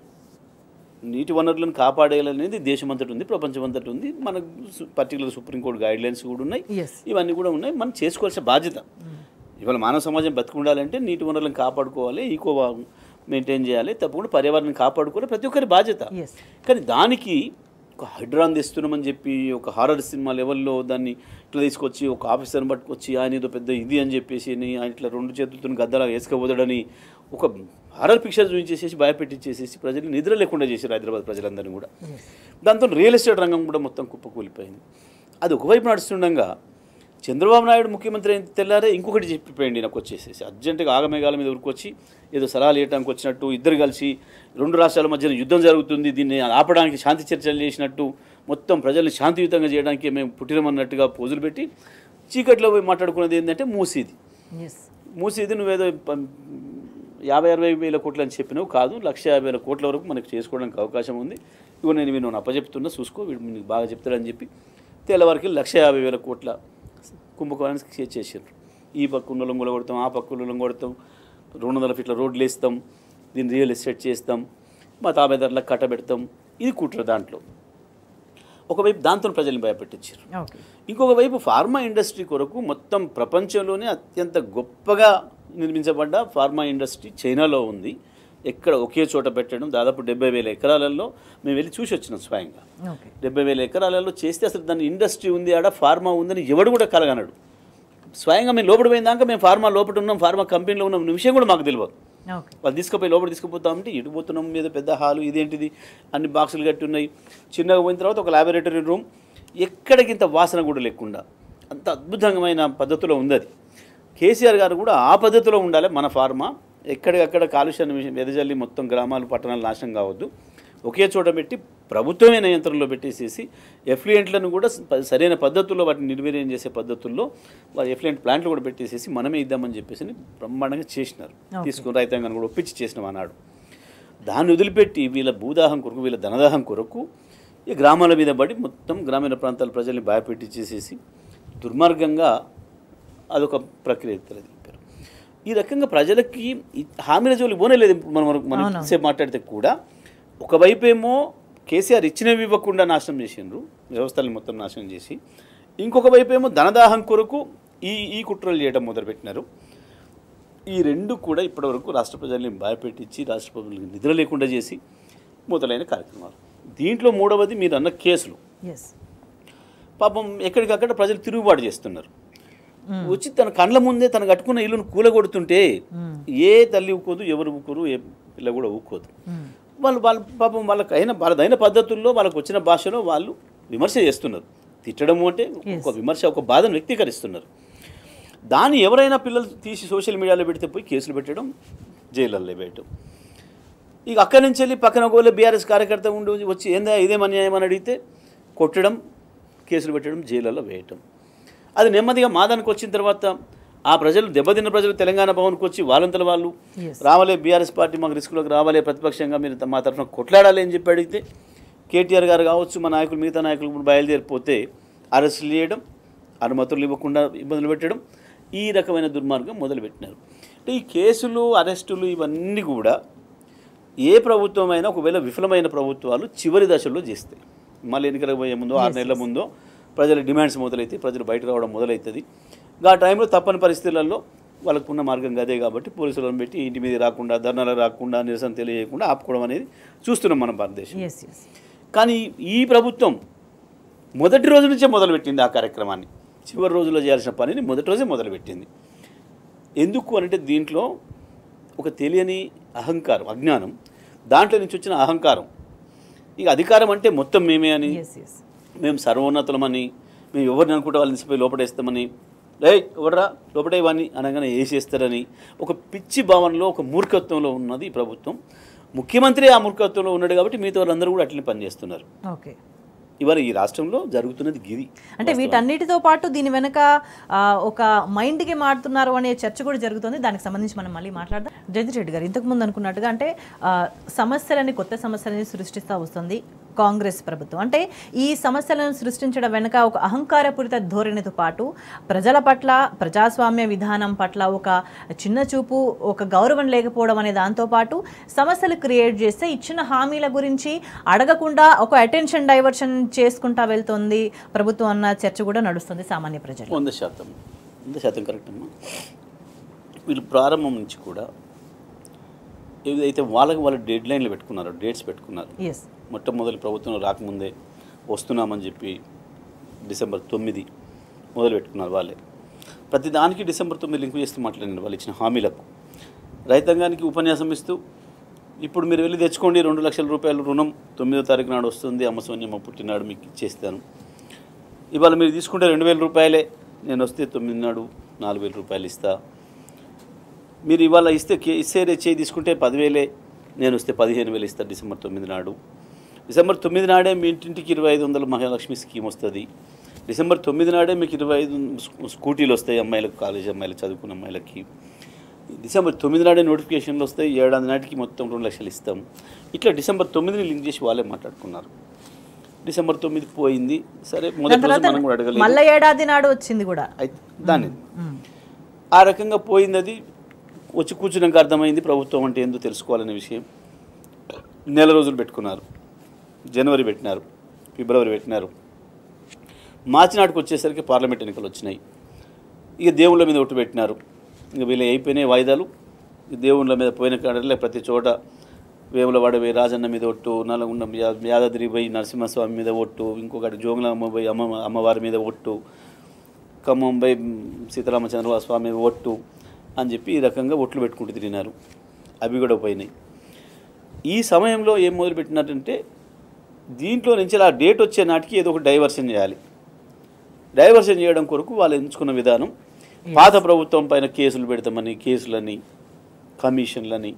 నీటి వనరులను కాపాడేయాలనేది దేశమంతటి ఉంది, ప్రపంచమంతటి ఉంది. మనకు పర్టికులర్ సుప్రీంకోర్టు గైడ్లైన్స్ కూడా ఉన్నాయి, ఇవన్నీ కూడా ఉన్నాయి. మనం చేసుకోవాల్సిన బాధ్యత. ఇవాళ మానవ సమాజం బతుకుండాలంటే నీటి వనరులను కాపాడుకోవాలి, ఈకో మెయింటైన్ చేయాలి, తప్పకుండా పర్యావరణం కాపాడుకోవాలి, ప్రతి ఒక్కరి బాధ్యత. కానీ దానికి ఒక హైడ్రాన్ తెస్తున్నామని చెప్పి ఒక హారర్ సినిమా లెవెల్లో దాన్ని ఇట్లా తీసుకొచ్చి ఒక ఆఫీసర్ని పట్టుకొచ్చి ఆయన ఏదో పెద్ద ఇది అని చెప్పేసి ఆయన ఇట్లా 2 చేతులతో గద్దలా వేసుకపోతాడని ఒక హారర్ పిక్చర్ చూపించేసేసి భయపెట్టించేసేసి ప్రజలు నిద్ర లేకుండా చేశారు హైదరాబాద్ ప్రజలందరినీ కూడా. దాంతో రియల్ ఎస్టేట్ రంగం కూడా మొత్తం కుప్పకూలిపోయింది. అది ఒకవైపు నడుస్తుండగా చంద్రబాబు నాయుడు ముఖ్యమంత్రి అయిన తెల్లారే ఇంకొకటి చెప్పిపోయింది నాకు వచ్చేసేసి అర్జెంటుగా ఆగమేఘాల మీద ఉరికొచ్చి ఏదో సలహాలు ఇవ్వడానికి వచ్చినట్టు, ఇద్దరు కలిసి 2 రాష్ట్రాల మధ్యన యుద్ధం జరుగుతుంది, దీన్ని ఆపడానికి శాంతి చర్చలు చేసినట్టు, మొత్తం ప్రజల్ని శాంతియుతంగా చేయడానికి మేము పుట్టినమన్నట్టుగా పోజులు పెట్టి చీకట్లో పోయి మాట్లాడుకున్నది ఏంటంటే మూసీది నువ్వేదో 50-60 వేల కోట్లు అని చెప్పినావు, కాదు 1,50,000 కోట్ల వరకు మనకు చేసుకోవడానికి అవకాశం ఉంది, ఇగో నేను వీళ్ళు అప్పచెప్తున్నా చూసుకో, వీడు మీకు బాగా చెప్తాడని చెప్పి తెల్లవారికి 1,50,000 కోట్ల కుంభకోణానికి చేసారు. ఈ పక్క లొంగలు కొడతాం, ఆ పక్క లొంగొడతాం, 200 ఫీట్ల రోడ్లు వేస్తాం, దీన్ని రియల్ ఎస్టేట్ చేస్తాం, మా తాబేదారులకు కట్టబెడతాం. ఇది కుట్ర. దాంట్లో ఒకవైపు దాంతో ప్రజల్ని భయపెట్టించారు. ఇంకొక వైపు ఫార్మా ఇండస్ట్రీ కొరకు మొత్తం ప్రపంచంలోనే అత్యంత గొప్పగా నిర్మించబడ్డ ఫార్మా ఇండస్ట్రీ చైనాలో ఉంది. ఎక్కడ ఒకే చోట పెట్టడం, దాదాపు 70,000 ఎకరాలలో మేము వెళ్ళి చూసి వచ్చినాం స్వయంగా. 70,000 ఎకరాలలో చేస్తే అసలు దాని ఇండస్ట్రీ ఉంది, ఆడ ఫార్మా ఉందని ఎవడు కూడా కలగనడు. స్వయంగా మేము లోపల పోయిందాక మేము ఫార్మా లోపల ఉన్నాం, ఫార్మా కంపెనీలో ఉన్న విషయం కూడా మాకు తెలియదు. వాళ్ళు తీసుకుపోయి లోపల తీసుకుపోతామంటే ఇటు పోతున్నాం, మీద పెద్ద హాలు, ఇదేంటిది అన్ని బాక్సులు కట్టి ఉన్నాయి. చిన్నగా పోయిన తర్వాత ఒక ల్యాబొరేటరీ రూమ్, ఎక్కడికి ఇంత వాసన కూడా లేకుండా అంత అద్భుతమైన పద్ధతిలో ఉంది అది. కేసీఆర్ గారు కూడా ఆ పద్ధతిలో ఉండాలి. మన ఫార్మా ఎక్కడికక్కడ కాలుష్యాన్ని వెదజల్లి మొత్తం గ్రామాలు పట్టణాలు నాశనం కావద్దు, ఒకే చోట పెట్టి ప్రభుత్వమే నియంత్రణలో పెట్టేసేసి ఎఫ్లుయెంట్లను కూడా సరైన పద్ధతుల్లో వాటిని నిర్వీర్యం చేసే పద్ధతుల్లో వారి ఎఫ్లుయెంట్ ప్లాంట్లు కూడా పెట్టేసేసి మనమే ఇద్దామని చెప్పేసి బ్రహ్మాండంగా చేసినారు. తీసుకుని రైతాంగాన్ని కూడా ఒప్పించి చేసినాం అన్నాడు. దాన్ని వదిలిపెట్టి వీళ్ళ భూదాహం కొరకు, వీళ్ళ ధనదాహం కొరకు ఈ గ్రామాల మీద పడి మొత్తం గ్రామీణ ప్రాంతాల ప్రజల్ని భయపెట్టి చేసేసి దుర్మార్గంగా అదొక ప్రక్రియ తెలిపారు. ఈ రకంగా ప్రజలకి హామీల జోలికి పోనేలేదు. మనం సేపు మాట్లాడితే కూడా ఒకవైపేమో కేసీఆర్ ఇచ్చినవి ఇవ్వకుండా నాశనం చేసిండ్రు, వ్యవస్థలను మొత్తం నాశనం చేసి, ఇంకొక వైపేమో ధనదాహం కొరకు ఈ కుట్రలు చేయడం మొదలుపెట్టినారు. ఈ రెండు కూడా ఇప్పటివరకు రాష్ట్ర ప్రజల్ని భయపెట్టించి రాష్ట్ర ప్రజలకు నిద్ర లేకుండా చేసి మొదలైన కార్యక్రమాలు. దీంట్లో మూడవది మీరు అన్న కేసులు. పాపం ఎక్కడికక్కడ ప్రజలు తిరుగుబాటు చేస్తున్నారు. వచ్చి తన కండ్ల ముందే తను కట్టుకున్న ఇల్లును కూలగొడుతుంటే ఏ తల్లి ఊకోదు, ఎవరు ఊకోరు, ఏ పిల్ల కూడా ఊకోదు. వాళ్ళ పాపం వాళ్ళదైన పద్ధతుల్లో వాళ్ళకు వచ్చిన భాషలో వాళ్ళు విమర్శ చేస్తున్నారు. తిట్టడము అంటే ఒక విమర్శ, ఒక బాధను వ్యక్తీకరిస్తున్నారు. దాన్ని ఎవరైనా పిల్లలు తీసి సోషల్ మీడియాలో పెడితే పోయి కేసులు పెట్టడం, జైళ్ళల్లో వేయటం. ఇక అక్కడి నుంచి వెళ్ళి పక్కన ఒకవేళ బీఆర్ఎస్ కార్యకర్త ఉండి వచ్చి ఏందా ఇదేం అన్యాయం అని అడిగితే కొట్టడం, కేసులు పెట్టడం, జైళ్ళల్లో వేయటం. అది నెమ్మదిగా మాదానికి వచ్చిన తర్వాత ఆ ప్రజలు దెబ్బతిన్న ప్రజలు తెలంగాణ భవన్కి వచ్చి వాళ్ళంతలో వాళ్ళు రావాలే, బీఆర్ఎస్ పార్టీ మాకు రిస్కులోకి రావాలే, ప్రతిపక్షంగా మీరు మా తరఫున కొట్లాడాలి అని చెప్పి అడిగితే కేటీఆర్ గారు కావచ్చు, మా నాయకులు, మిగతా నాయకులు బయలుదేరిపోతే అరెస్టులు చేయడం, అనుమతులు ఇవ్వకుండా ఇబ్బందులు పెట్టడం, ఈ రకమైన దుర్మార్గం మొదలుపెట్టినారు. అంటే ఈ కేసులు, అరెస్టులు ఇవన్నీ కూడా ఏ ప్రభుత్వం అయినా ఒకవేళ విఫలమైన ప్రభుత్వాలు చివరి దశల్లో చేస్తాయి. మళ్ళీ ఎన్నికలకు పోయే ముందో 6 నెలల ముందో ప్రజల డిమాండ్స్ మొదలైతే ప్రజలు బయటకు రావడం మొదలవుతుంది. ఆ టైంలో తప్పని పరిస్థితులలో వాళ్ళకు ఉన్న మార్గం అదే కాబట్టి పోలీసులను పెట్టి ఇంటి మీద రాకుండా, ధర్నాలు రాకుండా, నిరసన తెలియకుండా ఆపుకోవడం అనేది చూస్తున్నాం మనం భారతదేశం. కానీ ఈ ప్రభుత్వం మొదటి రోజు నుంచే మొదలుపెట్టింది ఆ కార్యక్రమాన్ని. చివరి రోజుల్లో చేయాల్సిన పనిని మొదటి రోజే మొదలుపెట్టింది. ఎందుకు అంటే దీంట్లో ఒక తెలియని అహంకారం, అజ్ఞానం, దాంట్లో నుంచి వచ్చిన అహంకారం. ఇక అధికారం అంటే మొత్తం మేమే అని, మేము సర్వోన్నతులమని, మేము ఎవరిని అనుకుంటే వాళ్ళని తీసుకుపోయి లోపడేస్తామని, ఎవడరా లోపడే ఇవన్నీ అనగానే వేసేస్తారని ఒక పిచ్చి భావనలో, ఒక మూర్ఖత్వంలో ఉన్నది ఈ ప్రభుత్వం. ముఖ్యమంత్రి ఆ మూర్ఖత్వంలో ఉన్నాడు కాబట్టి మిగతా వాళ్ళందరూ కూడా అట్లనే పనిచేస్తున్నారు. ఇవాళ ఈ రాష్ట్రంలో జరుగుతున్నది గిది. అంటే వీటన్నిటితో పాటు దీని వెనక ఒక మైండ్ గేమ్ ఆడుతున్నారు అనే చర్చ కూడా జరుగుతుంది. దానికి సంబంధించి మనం మళ్ళీ మాట్లాడదాం. జయంత్ రెడ్డి గారు, ఇంతకుముందు అనుకున్నట్టుగా అంటే సమస్యలని, కొత్త సమస్యలని సృష్టిస్తూ వస్తుంది కాంగ్రెస్ ప్రభుత్వం. అంటే ఈ సమస్యలను సృష్టించడం వెనుక ఒక అహంకారపూరిత ధోరణితో పాటు ప్రజల పట్ల, ప్రజాస్వామ్య విధానం పట్ల ఒక చిన్న చూపు, ఒక గౌరవం లేకపోవడం అనే దాంతోపాటు సమస్యలు క్రియేట్ చేస్తే ఇచ్చిన హామీల గురించి అడగకుండా ఒక అటెన్షన్ డైవర్షన్ చేసుకుంటా వెళ్తుంది ప్రభుత్వం అన్న చర్చ కూడా నడుస్తుంది సామాన్య ప్రజలు. 100% కరెక్ట్ అమ్మా. వీళ్ళు ప్రారంభం నుంచి కూడా ఏదైతే వాళ్ళ డెడ్ లైన్లు పెట్టుకున్నారో, డేట్స్ పెట్టుకున్నారు. మొట్టమొదటి ప్రభుత్వం రాకముందే వస్తున్నామని చెప్పి డిసెంబర్ 9 మొదలు పెట్టుకున్నారు వాళ్ళే. ప్రతిదానికి డిసెంబర్ 9 లింక్ చేస్తూ మాట్లాడినారు వాళ్ళు ఇచ్చిన హామీలకు. రైతాంగానికి ఉపన్యాసం ఇస్తూ ఇప్పుడు మీరు వెళ్ళి తెచ్చుకోండి, 2 లక్షల రూపాయల రుణం 9వ తారీఖు నాడు వస్తుంది, అమ్మసోన్యమ్మ పుట్టినాడు మీకు ఇచ్చేస్తాను. ఇవాళ మీరు తీసుకుంటే 2,000 రూపాయలే, నేను వస్తే 9 నాడు 4,000 రూపాయలు ఇస్తా. మీరు ఇవాళ ఇస్తే చేయి తీసుకుంటే 10,000, నేను వస్తే 15,000 ఇస్తాను డిసెంబర్ 9 నాడు. డిసెంబర్ 9 నాడే మీ ఇంటింటికి 2,500 మహాలక్ష్మి స్కీమ్ వస్తుంది. డిసెంబర్ 9 నాడే మీకు 25 స్కూటీలు వస్తాయి అమ్మాయిలకు, కాలేజీ అమ్మాయిలకు, చదువుకున్న అమ్మాయిలకి. డిసెంబర్ 9 నాడే నోటిఫికేషన్లు వస్తాయి, ఏడాది నాటికి మొత్తం 2 లక్షలు ఇస్తాం. ఇట్లా డిసెంబర్ 9ని లింక్ చేసి వాళ్ళే మాట్లాడుకున్నారు. డిసెంబర్ 9 పోయింది, సరే మొదటి రోజు మనం కూడా అడగలేదు, మళ్ళీ ఏడాది నాడు వచ్చింది కూడా దాన్ని ఆ రకంగా పోయింది. అది వచ్చి కూర్చున్నాక అర్థమైంది ప్రభుత్వం అంటే ఏందో తెలుసుకోవాలనే విషయం. నెల రోజులు పెట్టుకున్నారు, జనవరి పెట్టినారు, ఫిబ్రవరి పెట్టినారు. మార్చి నాటికి వచ్చేసరికి పార్లమెంట్ ఎన్నికలు వచ్చినాయి. ఇక దేవుళ్ళ మీద ఒట్టు పెట్టినారు. ఇక వీళ్ళు అయిపోయినాయి వాయిదాలు. దేవుళ్ళ మీద పోయిన కాడలే ప్రతి చోట వేములవాడ పోయి రాజన్న మీద ఒట్టు, నల్గొండ యాదాద్రి పోయి నరసింహస్వామి మీద ఒట్టు, ఇంకొకటి జోగులమ్మ పోయి అమ్మవారి మీద ఒట్టు. ఖమ్మంపై సీతారామచంద్ర స్వామి ఒట్టు అని చెప్పి ఈ రకంగా ఒట్లు పెట్టుకుంటూ తిరిగినారు. అవి కూడా పోయినాయి. ఈ సమయంలో ఏం మొదలుపెట్టినారంటే దీంట్లో నుంచి ఆ డేట్ వచ్చే నాటికి ఏదో ఒక డైవర్షన్ చేయాలి. డైవర్షన్ చేయడం కొరకు వాళ్ళు ఎంచుకున్న విధానం పాత ప్రభుత్వం పైన కేసులు పెడతామని, కేసులని, కమిషన్లని,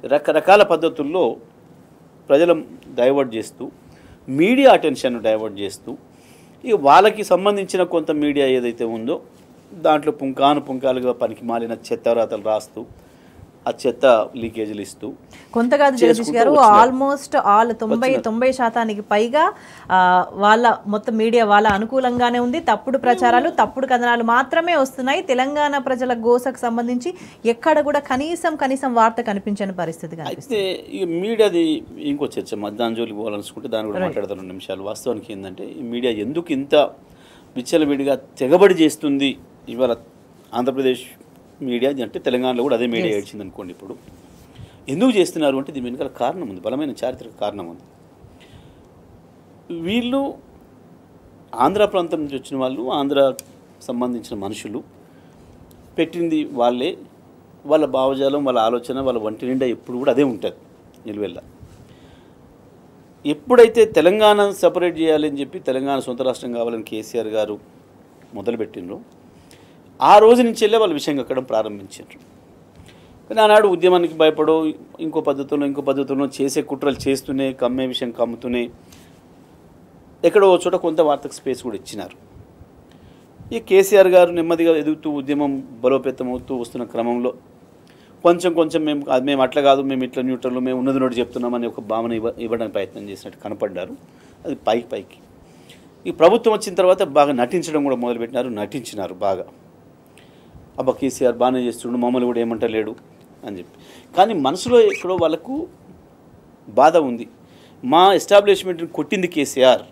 రకరకాల పద్ధతుల్లో ప్రజల డైవర్ట్ చేస్తూ, మీడియా అటెన్షన్ డైవర్ట్ చేస్తూ, ఇక వాళ్ళకి సంబంధించిన కొంత మీడియా ఏదైతే ఉందో దాంట్లో పుంకాలుగా పనికి మాలిన చెత్తరాతలు రాస్తూ, ఆ చెత్త లీకేజీలు ఇస్తూ కొంత కాదు జగదీష్ గారు, ఆల్మోస్ట్ ఆల్ 90% పైగా వాళ్ళ మొత్తం మీడియా వాళ్ళ అనుకూలంగానే ఉంది. తప్పుడు ప్రచారాలు, తప్పుడు కథనాలు మాత్రమే వస్తున్నాయి. తెలంగాణ ప్రజల గోసకు సంబంధించి ఎక్కడ కూడా కనీసం వార్త కనిపించని పరిస్థితి అయితే ఈ మీడియాది ఇంకో చర్చ దాని జోలికి పోవాలనుకుంటే దాని కూడా మాట్లాడతాను 2 నిమిషాలు. వాస్తవానికి ఏంటంటే ఈ మీడియా ఎందుకు ఇంత విచ్చలవిడిగా తెగబడి చేస్తుంది ఇవాళ ఆంధ్రప్రదేశ్ మీడియా అంటే తెలంగాణలో కూడా అదే మీడియా ఏడ్చింది అనుకోండి. ఇప్పుడు ఎందుకు చేస్తున్నారు అంటే దీని వెనుక కారణం ఉంది, బలమైన చారిత్రక కారణం ఉంది. వీళ్ళు ఆంధ్ర ప్రాంతం నుంచి వచ్చిన వాళ్ళు, ఆంధ్ర సంబంధించిన మనుషులు పెట్టింది వాళ్ళే, వాళ్ళ భావజాలం, వాళ్ళ ఆలోచన, వాళ్ళ వంటి నిండా ఎప్పుడు కూడా అదే ఉంటుంది నిలువెల్ల. ఎప్పుడైతే తెలంగాణ సపరేట్ చేయాలని చెప్పి తెలంగాణ సొంత రాష్ట్రం కావాలని కేసీఆర్ గారు మొదలుపెట్టినరో ఆ రోజు నుంచి వెళ్ళే వాళ్ళ విషయం కక్కడం ప్రారంభించారు. కానీ ఆనాడు ఉద్యమానికి భయపడో ఇంకో పద్ధతుల్లో చేసే కుట్రలు చేస్తూనే, కమ్మే విషయం కమ్ముతూనే ఎక్కడో చోట కొంత వార్తకు స్పేస్ కూడా ఇచ్చినారు. ఈ కేసీఆర్ గారు నెమ్మదిగా ఎదుగుతూ ఉద్యమం బలోపేతం అవుతూ వస్తున్న క్రమంలో కొంచెం మేము అట్లా కాదు, మేము ఇట్లా న్యూట్రల్, మేము ఉన్నది నోటి చెప్తున్నామని ఒక భావన ఇవ్వడానికి ప్రయత్నం చేసినట్టు కనపడ్డారు. అది పైకి ఈ ప్రభుత్వం వచ్చిన తర్వాత బాగా నటించడం కూడా మొదలుపెట్టినారు, నటించినారు బాగా. అబ్బా కేసీఆర్ బాగానే చేస్తుండు, మమ్మల్ని కూడా ఏమంటలేడు అని చెప్పి. కానీ మనసులో ఎక్కడో వాళ్ళకు బాధ ఉంది. మా ఎస్టాబ్లిష్మెంట్ని కొట్టింది కేసీఆర్,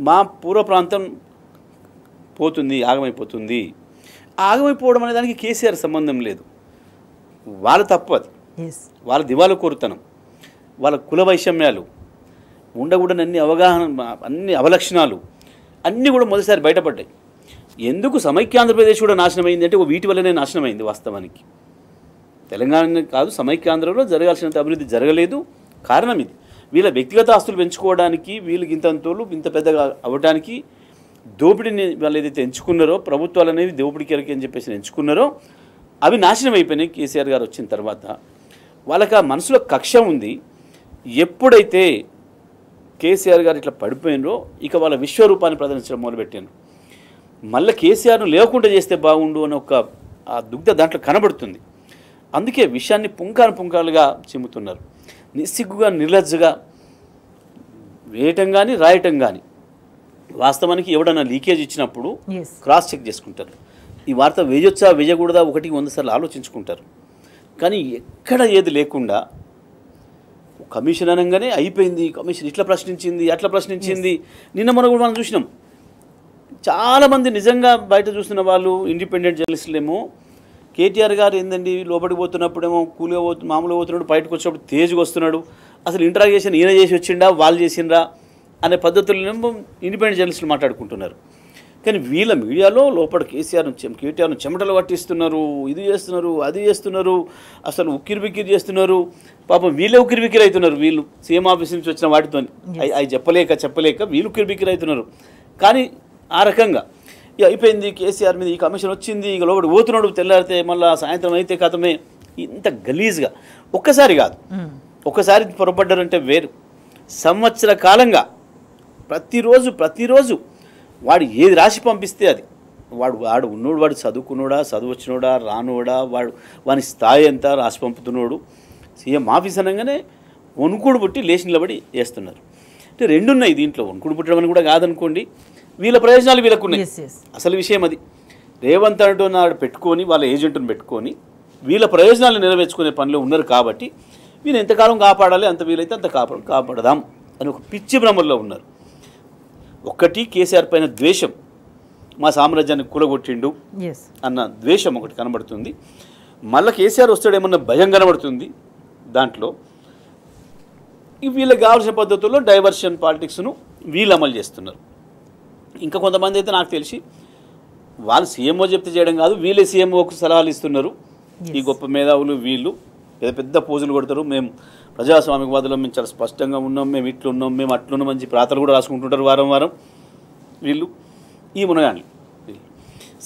మా పూర్వ ప్రాంతం పోతుంది, ఆగమైపోతుంది. ఆగమైపోవడం అనే దానికి కేసీఆర్ సంబంధం లేదు, వాళ్ళ తప్పు అది, వాళ్ళ దివాళ కోరుతనం, వాళ్ళ కుల వైషమ్యాలు, ఉండకూడని అన్ని అవగాహన, అన్ని అవలక్షణాలు అన్నీ కూడా మొదటిసారి బయటపడ్డాయి. ఎందుకు సమైక్య ఆంధ్రప్రదేశ్ కూడా నాశనం అయింది అంటే వీటి వల్లనే నాశనం అయింది. వాస్తవానికి తెలంగాణ కాదు, సమైక్య ఆంధ్రలో జరగాల్సినంత అభివృద్ధి జరగలేదు. కారణం ఇది. వీళ్ళ వ్యక్తిగత ఆస్తులు పెంచుకోవడానికి, వీళ్ళకి ఇంతంతోళ్ళు ఇంత పెద్దగా అవ్వడానికి దోపిడీని వాళ్ళు ఏదైతే ఎంచుకున్నారో, ప్రభుత్వాలు అనేవి దోపిడీకి అని చెప్పేసి ఎంచుకున్నారో అవి నాశనం అయిపోయినాయి. కేసీఆర్ గారు వచ్చిన తర్వాత వాళ్ళకి ఆ మనసులో కక్ష ఉంది. ఎప్పుడైతే కేసీఆర్ గారు ఇట్లా పడిపోయినరో ఇక వాళ్ళ విశ్వరూపాన్ని ప్రదర్శించడం మొదలుపెట్టాను. మళ్ళీ కేసీఆర్ను లేకుండా చేస్తే బాగుండు అని ఒక ఆ దుగ్ధ దాంట్లో కనబడుతుంది. అందుకే విషయాన్ని పుంకాలుగా చిమ్ముతున్నారు. నిస్సిగ్గుగా, నిర్లజ్జగా వేయటం కానీ రాయటం కానీ. వాస్తవానికి ఎవడన్నా లీకేజ్ ఇచ్చినప్పుడు క్రాస్ చెక్ చేసుకుంటారు. ఈ వార్త వేయొచ్చా వేయకూడదా 100 సార్లు ఆలోచించుకుంటారు. కానీ ఎక్కడ ఏది లేకుండా కమిషన్ అనగానే అయిపోయింది, కమిషన్ ఇట్లా ప్రశ్నించింది, అట్లా ప్రశ్నించింది. నిన్న మనం చూసినాం, చాలామంది నిజంగా బయట చూస్తున్న వాళ్ళు ఇండిపెండెంట్ జర్నలిస్టులేమో కేటీఆర్ గారు ఏందండి లోపలికి పోతున్నప్పుడేమో కూల్గా మామూలుగా పోతున్నాడు, బయటకు వచ్చినప్పుడు తేజ్గా వస్తున్నాడు, అసలు ఇంటరాగేషన్ ఈయన చేసి వచ్చిండా వాళ్ళు చేసిండ్రా అనే పద్ధతుల్లో ఇండిపెండెంట్ జర్నలిస్టులు మాట్లాడుకుంటున్నారు. కానీ వీళ్ళ మీడియాలో లోపల కేటీఆర్ను చెమటలు పట్టిస్తున్నారు, ఇది చేస్తున్నారు, అది చేస్తున్నారు, అసలు ఉక్కిరిబిక్కిరి చేస్తున్నారు. పాపం వీళ్ళే ఉక్కిరిబిక్కిరి అవుతున్నారు. వీళ్ళు సీఎం ఆఫీస్ నుంచి వచ్చిన వాటితో అవి చెప్పలేక వీళ్ళు ఉక్కిరిబిక్కిరి అవుతున్నారు. కానీ ఆ రకంగా అయిపోయింది, కేసీఆర్ మీద ఈ కమిషన్ వచ్చింది, ఇక లోపల పోతున్నాడు, తెల్లారితే మళ్ళీ సాయంత్రం అయితే కథమే. ఇంత గలీజ్గా ఒక్కసారి కాదు, ఒక్కసారి పొరపడ్డారంటే వేరు. సంవత్సర కాలంగా ప్రతిరోజు వాడు ఏది రాసి పంపిస్తే అది వాడు ఉన్నోడు, వాడు చదువుకున్నాడా, చదువు వచ్చినోడా, రానోడా, వాని స్థాయి ఎంత రాసి పంపుతున్నాడు. సీఎం ఆఫీస్ అనగానే వణుకుడు పుట్టి లేచి నిలబడి వేస్తున్నారు. అంటే రెండున్నాయి దీంట్లో. వణుకుడు పుట్టడం అని కూడా కాదనుకోండి, వీళ్ళ ప్రయోజనాలు వీళ్ళకున్నాయి. అసలు విషయం అది. రేవంత్ నాడు పెట్టుకొని వాళ్ళ ఏజెంట్ను పెట్టుకొని వీళ్ళ ప్రయోజనాలు నెరవేర్చుకునే పనిలో ఉన్నారు. కాబట్టి వీళ్ళు ఎంతకాలం కాపాడాలి, అంత వీలైతే అంత కాపాడదాం అని ఒక పిచ్చి భ్రమల్లో ఉన్నారు. ఒకటి కేసీఆర్ పైన ద్వేషం, మా సామ్రాజ్యాన్ని కూలగొట్టిండు అన్న ద్వేషం ఒకటి కనబడుతుంది. మళ్ళీ కేసీఆర్ వస్తాడేమన్న భయం కనబడుతుంది. దాంట్లో వీళ్ళకి కావాల్సిన పద్ధతుల్లో డైవర్షన్ పాలిటిక్స్ను వీళ్ళు అమలు చేస్తున్నారు. ఇంకా కొంతమంది అయితే నాకు తెలిసి వాళ్ళు సీఎంఓ చెప్తే చేయడం కాదు, వీళ్ళే సీఎంఓకు సలహాలు ఇస్తున్నారు. ఈ గొప్ప మేధావులు వీళ్ళు పెద్ద పెద్ద పోజులు కొడతారు. మేము ప్రజాస్వామికవాదులు, మేము చాలా స్పష్టంగా ఉన్నాం, మేము ఇట్లున్నాం, మేము అట్లున్నాం మంచి ప్రాతలు కూడా రాసుకుంటుంటారు వారం వారం వీళ్ళు. ఈ మునగాండ్లు వీళ్ళు.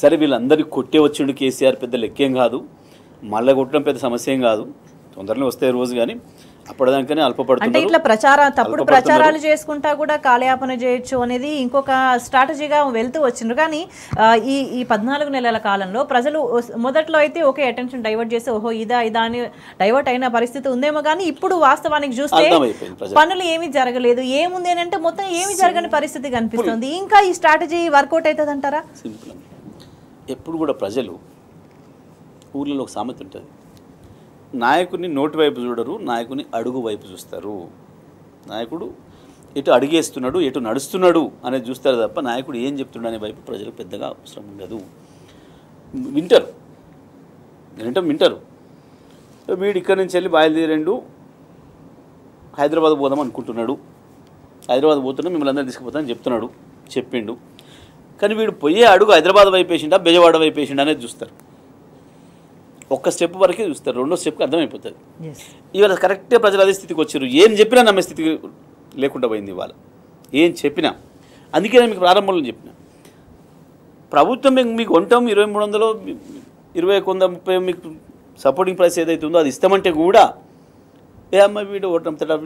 సరే వీళ్ళందరికీ కొట్టే వచ్చిండు కేసీఆర్, పెద్ద లెక్కేం కాదు, మళ్ళీ కొట్టడం పెద్ద సమస్య ఏం కాదు, తొందరలో వస్తాయి రోజు. కానీ అప్పటిదానికనే అంటే అల్పపడుతుంది. ఇట్లా తప్పుడు ప్రచారాలు చేసుకుంటా కూడా కాలయాపన చేయొచ్చు అనేది ఇంకొక స్ట్రాటజీగా వెళ్తూ వచ్చిండ్రు. కానీ ఈ 14 నెలల కాలంలో ప్రజలు మొదట్లో అయితే ఓకే అటెన్షన్ డైవర్ట్ చేసి ఓహో ఇదా అని డైవర్ట్ అయిన పరిస్థితి ఉందేమో. కానీ ఇప్పుడు వాస్తవానికి చూస్తే పనులు ఏమీ జరగలేదు. ఏముంది అని అంటే మొత్తం ఏమి జరగని పరిస్థితి కనిపిస్తుంది. ఇంకా ఈ స్ట్రాటజీ వర్కౌట్ అవుతుంది అంటారా? సింపుల్. ఎప్పుడు కూడా ప్రజలు ఊర్లలో ఒక సామెత ఉంటుంది, నాయకుడిని నోటి వైపు చూడరు, నాయకుని అడుగు వైపు చూస్తారు. నాయకుడు ఎటు అడిగేస్తున్నాడు, ఎటు నడుస్తున్నాడు అనేది చూస్తారు తప్ప నాయకుడు ఏం చెప్తున్నాడు అనే వైపు ప్రజలకు పెద్దగా అవసరం ఉండదు. వింటారు, వింటారు. వీడు ఇక్కడి నుంచి వెళ్ళి బయలుదేరిండు, హైదరాబాద్ పోదాం అనుకుంటున్నాడు, హైదరాబాద్ పోతున్నా మిమ్మల్ని అందరూ తీసుకుపోతానని చెప్పిండు. కానీ వీడు పోయే అడుగు హైదరాబాద్ వైపు వేసిండా, బెజవాడ వైపు వేసిండా అనేది చూస్తారు. ఒక్క స్టెప్ వరకే చూస్తారు, రెండో స్టెప్కి అర్థమైపోతుంది. ఇవాళ కరెక్ట్గా ప్రజలు అదే స్థితికి వచ్చారు. ఏం చెప్పినా నమ్మే స్థితికి లేకుండా పోయింది ఇవాళ, ఏం చెప్పినా. అందుకే నేను మీకు ప్రారంభంలో చెప్పిన, ప్రభుత్వం మీకు కొంటాం 2300, 2130 మీకు సపోర్టింగ్ ప్రైస్ ఏదైతే ఉందో అది ఇస్తామంటే కూడా ఏ అమ్మాయి వీడు ఓటంతటా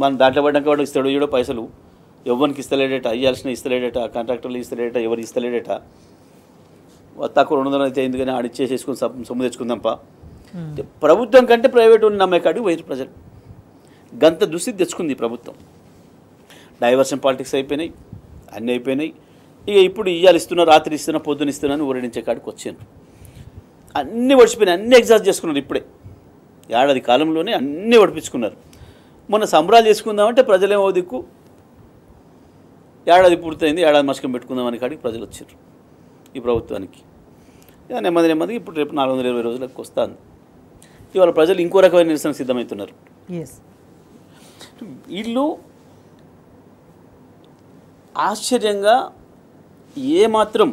మనం దాంట్లో పడ్డాక వాడు ఇస్తాడు, ఏడో పైసలు ఎవరికి ఇస్తలేడట, ఇవ్వాల్సిన ఇస్తలేడట, కాంట్రాక్టర్లు ఇస్తలేడట, ఎవరు ఇస్తలేడట, తక్కువ 200 అయితే అయింది కానీ ఆడిచ్చేసేసుకుని సొమ్ము తెచ్చుకుందాంపా. ప్రభుత్వం కంటే ప్రైవేట్ ఉన్న నమ్మే కాడికి పోయారు ప్రజలు. గంత దుస్థితి తెచ్చుకుంది ప్రభుత్వం. డైవర్షన్ పాలిటిక్స్ అయిపోయినాయి, అన్నీ అయిపోయినాయి. ఇక ఇప్పుడు ఇయ్యాలు ఇస్తున్నా, రాత్రి ఇస్తున్నా, పొద్దున ఇస్తున్నా అని ఊరడించే కాడికి వచ్చాను. అన్నీ ఒడిచిపోయినాయి, అన్నీ ఎగ్జాస్ట్ చేసుకున్నారు. ఇప్పుడే ఏడాది కాలంలోనే అన్నీ ఒడిపించుకున్నారు. మొన్న సంబరాలు చేసుకుందామంటే ప్రజలేమో దిక్కు ఏడాది పూర్తయింది, ఏడాది మశకం పెట్టుకుందామని కాడికి ప్రజలు వచ్చారు ఈ ప్రభుత్వానికి. నెమ్మదిగా ఇప్పుడు రేపు 420 రోజులకు వస్తుంది. ఇవాళ ప్రజలు ఇంకో రకమైన నిరసన సిద్ధమవుతున్నారు. వీళ్ళు ఆశ్చర్యంగా ఏమాత్రం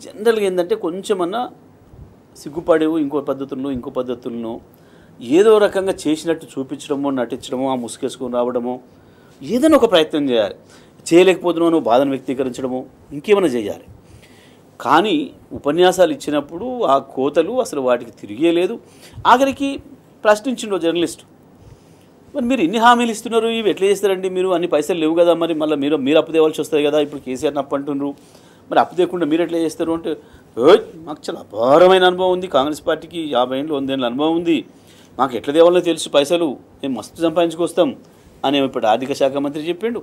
జనరల్గా ఏంటంటే కొంచెమన్నా సిగ్గుపడేవు ఇంకో పద్ధతులను ఏదో రకంగా చేసినట్టు చూపించడమో, నటించడమో, ఆ ముసుగేసుకొని రావడమో, ఏదైనా ఒక ప్రయత్నం చేయాలి. చేయలేకపోతున్నావు బాధను వ్యక్తీకరించడమో, ఇంకేమైనా చేయాలి. కానీ ఉపన్యాసాలు ఇచ్చినప్పుడు ఆ కోతలు అసలు వాటికి తిరిగేలేదు. ఆఖరికి ప్రశ్నించిండు జర్నలిస్టు, మరి మీరు ఇన్ని హామీలు ఇస్తున్నారు, ఇవి ఎట్లా చేస్తారండి, మీరు అన్ని పైసలు లేవు కదా, మరి మళ్ళీ మీరు అప్పు తేవాల్సి వస్తుంది కదా, ఇప్పుడు కేసీఆర్ని అప్పు అంటున్నారు, మరి అప్పు తేకుండా మీరు ఎట్లా చేస్తారు అంటే, మాకు చాలా అపారమైన అనుభవం ఉంది, కాంగ్రెస్ పార్టీకి 50 ఏళ్ళు 100 ఏళ్ళ అనుభవం ఉంది, మాకు ఎట్లా తేవాలో తెలుసు, పైసలు మేము మస్తు సంపాదించుకొస్తాం అని ఇప్పుడు ఆర్థిక శాఖ మంత్రి చెప్పిండు.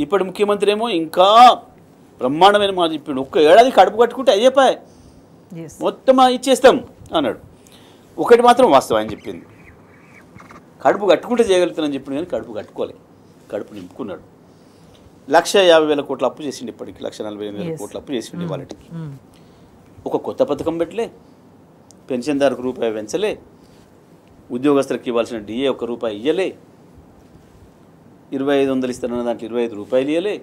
ఇప్పటి ముఖ్యమంత్రి ఏమో ఇంకా బ్రహ్మాండమైన మాట చెప్పిండు, ఒక్క ఏడాది కడుపు కట్టుకుంటే అయ్యేపాయ్, మొత్తం ఇచ్చేస్తాం అన్నాడు. ఒకటి మాత్రం వాస్తవం ఆయన చెప్పింది, కడుపు కట్టుకుంటే చేయగలుగుతానని చెప్పిండు, కానీ కడుపు కట్టుకోవాలి, కడుపు నింపుకున్నాడు. 1,50,000 కోట్ల అప్పు చేసిండు, ఇప్పటికి 1,48,000 కోట్ల అప్పు చేసిండు. వాళ్ళకి ఒక కొత్త పథకం పెట్టలే, పెన్షన్దారుకు రూపాయి పెంచలే, ఉద్యోగస్తులకు ఇవ్వాల్సిన డిఏ ₹1 ఇయ్యలే, 2,500 ఇస్తానన్న దాంట్లో 25 రూపాయలు ఇవ్వలే,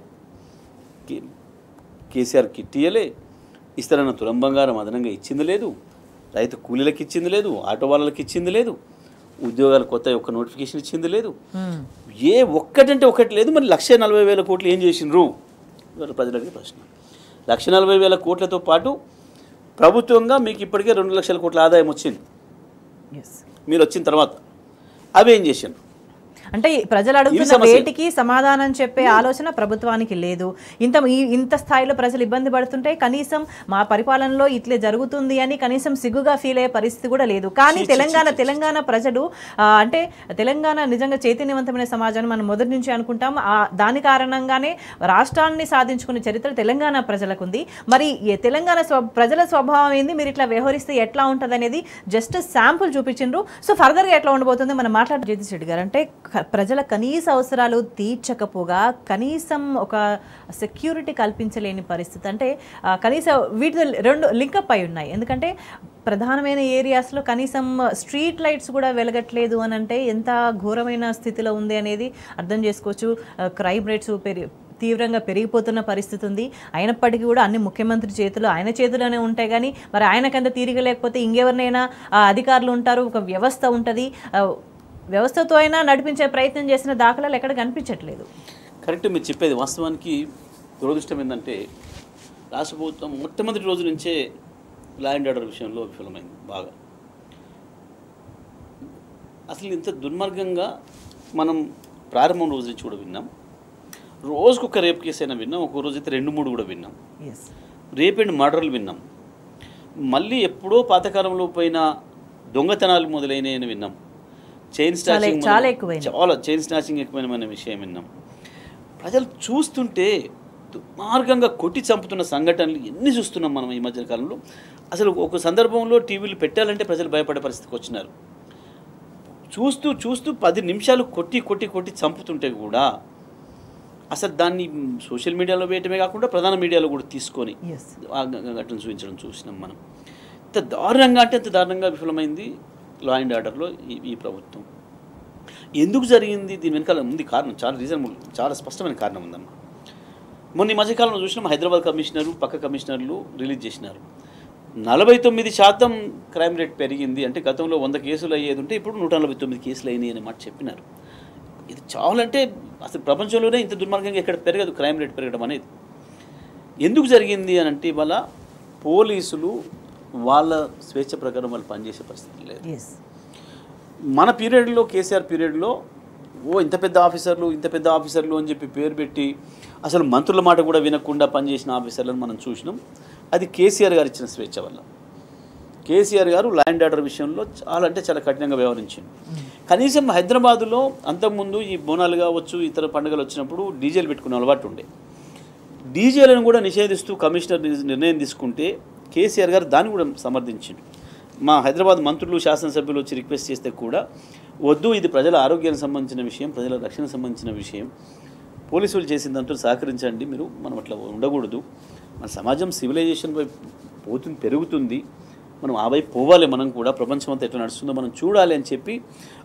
కేసీఆర్ కిట్ ఇయ్యలే, ఇస్తానన్న తులం బంగారం అదనంగా ఇచ్చింది లేదు, రైతు కూలీలకు ఇచ్చింది లేదు, ఆటో వాళ్ళకి ఇచ్చింది లేదు, ఉద్యోగాలు కొత్త ఒక్క నోటిఫికేషన్ ఇచ్చింది లేదు, ఏ ఒక్కటంటే ఒకటి లేదు. మరి 1,40,000 కోట్లు ఏం చేసిండ్రు ప్రజలకి ప్రశ్న. 1,40,000 కోట్లతో పాటు ప్రభుత్వంగా మీకు ఇప్పటికే 2 లక్షల కోట్ల ఆదాయం వచ్చింది మీరు వచ్చిన తర్వాత. అవి ఏం చేసిండ్రు అంటే ప్రజలు అడుగుతున్న వేటికి సమాధానం చెప్పే ఆలోచన ప్రభుత్వానికి లేదు. ఇంత స్థాయిలో ప్రజలు ఇబ్బంది పడుతుంటే కనీసం మా పరిపాలనలో ఇట్లే జరుగుతుంది అని కనీసం సిగ్గుగా ఫీల్ అయ్యే పరిస్థితి కూడా లేదు. కానీ తెలంగాణ ప్రజలు అంటే తెలంగాణ నిజంగా చైతన్యవంతమైన సమాజాన్ని మనం మొదటి నుంచి అనుకుంటాం. దాని కారణంగానే రాష్ట్రాన్ని సాధించుకునే చరిత్ర తెలంగాణ ప్రజలకు ఉంది. మరి తెలంగాణ ప్రజల స్వభావం ఏంది, మీరు ఇట్లా వ్యవహరిస్తే ఎట్లా ఉంటుంది అనేది జస్ట్ శాంపుల్ చూపించిండ్రు. సో ఫర్దర్గా ఎట్లా ఉండబోతుంది మనం మాట్లాడే జగదీష్ రెడ్డి గారు. అంటే ప్రజల కనీస అవసరాలు తీర్చకపోగా కనీసం ఒక సెక్యూరిటీ కల్పించలేని పరిస్థితి, అంటే కనీసం వీటితో 2 లింకప్ అయి ఉన్నాయి. ఎందుకంటే ప్రధానమైన ఏరియాస్లో కనీసం స్ట్రీట్ లైట్స్ కూడా వెలగట్లేదు అని అంటే ఎంత ఘోరమైన స్థితిలో ఉంది అనేది అర్థం చేసుకోవచ్చు. క్రైమ్ రేట్స్ తీవ్రంగా పెరిగిపోతున్న పరిస్థితి ఉంది. అయినప్పటికీ కూడా అన్ని ముఖ్యమంత్రి చేతులు ఆయన చేతిలోనే ఉంటాయి. కానీ మరి ఆయనకంత తీరిక లేకపోతే ఇంకెవరినైనా అధికారులు ఉంటారు, ఒక వ్యవస్థ ఉంటుంది. వ్యవస్థతో అయినా నడిపించే ప్రయత్నం చేసిన దాఖలాలు ఎక్కడ కనిపించట్లేదు. కరెక్ట్ మీరు చెప్పేది. వాస్తవానికి దురదృష్టం ఏంటంటే రాష్ట్ర ప్రభుత్వం మొట్టమొదటి రోజు నుంచే లా అండ్ ఆర్డర్ విషయంలో విఫలమైంది బాగా. అసలు ఇంత దుర్మార్గంగా మనం ప్రారంభం రోజు నుంచి కూడా విన్నాం. రోజుకొక రేప్ కేసు అయినా విన్నాం, ఒక రోజు అయితే 2-3 కూడా విన్నాం. రేప్ అండ్ మర్డర్లు విన్నాం. మళ్ళీ ఎప్పుడో పాతకాలంలో పోయిన దొంగతనాలు మొదలైనవి విన్నాం. చైన్ స్నాచింగ్, చాలా చైన్ స్నాచింగ్ ఎక్కువైన విషయం విన్నాం. ప్రజలు చూస్తుంటే దుర్మార్గంగా కొట్టి చంపుతున్న సంఘటనలు ఎన్ని చూస్తున్నాం మనం ఈ మధ్య కాలంలో. అసలు ఒక సందర్భంలో టీవీలు పెట్టాలంటే ప్రజలు భయపడే పరిస్థితికి వచ్చినారు. చూస్తూ చూస్తూ 10 నిమిషాలు కొట్టి కొట్టి కొట్టి చంపుతుంటే కూడా అసలు దాన్ని సోషల్ మీడియాలో వేయటమే కాకుండా ప్రధాన మీడియాలో కూడా తీసుకొని ఘటన చూపించడం చూసినాం మనం. ఇంత దారుణంగా అంటే అంత దారుణంగా విఫలమైంది లా అండ్ ఆర్డర్లో ఈ ప్రభుత్వం. ఎందుకు జరిగింది? దీని వెనకాల ఉంది కారణం, చాలా రీజనబుల్, చాలా స్పష్టమైన కారణం ఉందమ్మా. మొన్న ఈ మధ్యకాలంలో చూసినాం, హైదరాబాద్ కమిషనరు పక్క కమిషనర్లు రిలీజ్ చేసినారు. 49% క్రైమ్ రేట్ పెరిగింది. అంటే గతంలో 100 కేసులు అయ్యేది ఉంటే ఇప్పుడు 149 కేసులు అయినాయి అనే మాట చెప్పినారు. ఇది చాలంటే అసలు ప్రపంచంలోనే ఇంత దుర్మార్గంగా ఎక్కడ పెరగదు క్రైమ్ రేట్ పెరగడం అనేది. ఎందుకు జరిగింది అని అంటే ఇవాళ పోలీసులు వాళ్ళ స్వేచ్ఛ ప్రకారం వాళ్ళు పనిచేసే పరిస్థితి లేదు. మన పీరియడ్లో, కేసీఆర్ పీరియడ్లో ఇంత పెద్ద ఆఫీసర్లు అని చెప్పి పేరు పెట్టి అసలు మంత్రుల మాట కూడా వినకుండా పనిచేసిన ఆఫీసర్లను మనం చూసినాం. అది కేసీఆర్ గారు ఇచ్చిన స్వేచ్ఛ వల్ల. కేసీఆర్ గారు లా అండ్ ఆర్డర్ విషయంలో చాలా కఠినంగా వ్యవహరించింది. కనీసం హైదరాబాదులో అంతకుముందు ఈ బోనాలు కావచ్చు, ఇతర పండుగలు వచ్చినప్పుడు డీజేలు పెట్టుకునే అలవాటు ఉండే. డీజేలను కూడా నిషేధిస్తూ కమిషనర్ నిర్ణయం తీసుకుంటే కేసీఆర్ గారు దాన్ని కూడా సమర్థించిండు. మా హైదరాబాద్ మంత్రులు, శాసనసభ్యులు వచ్చి రిక్వెస్ట్ చేస్తే కూడా వద్దు, ఇది ప్రజల ఆరోగ్యానికి సంబంధించిన విషయం, ప్రజల రక్షణకు సంబంధించిన విషయం, పోలీసులు చేసిన దాంతో సహకరించండి, మనం అట్లా ఉండకూడదు, మన సమాజం సివిలైజేషన్ వైపు పెరుగుతుంది, మనం ఆ వైపు పోవాలి, మనం కూడా ప్రపంచం అంతా ఎట్లా నడుస్తుందో మనం చూడాలి అని చెప్పి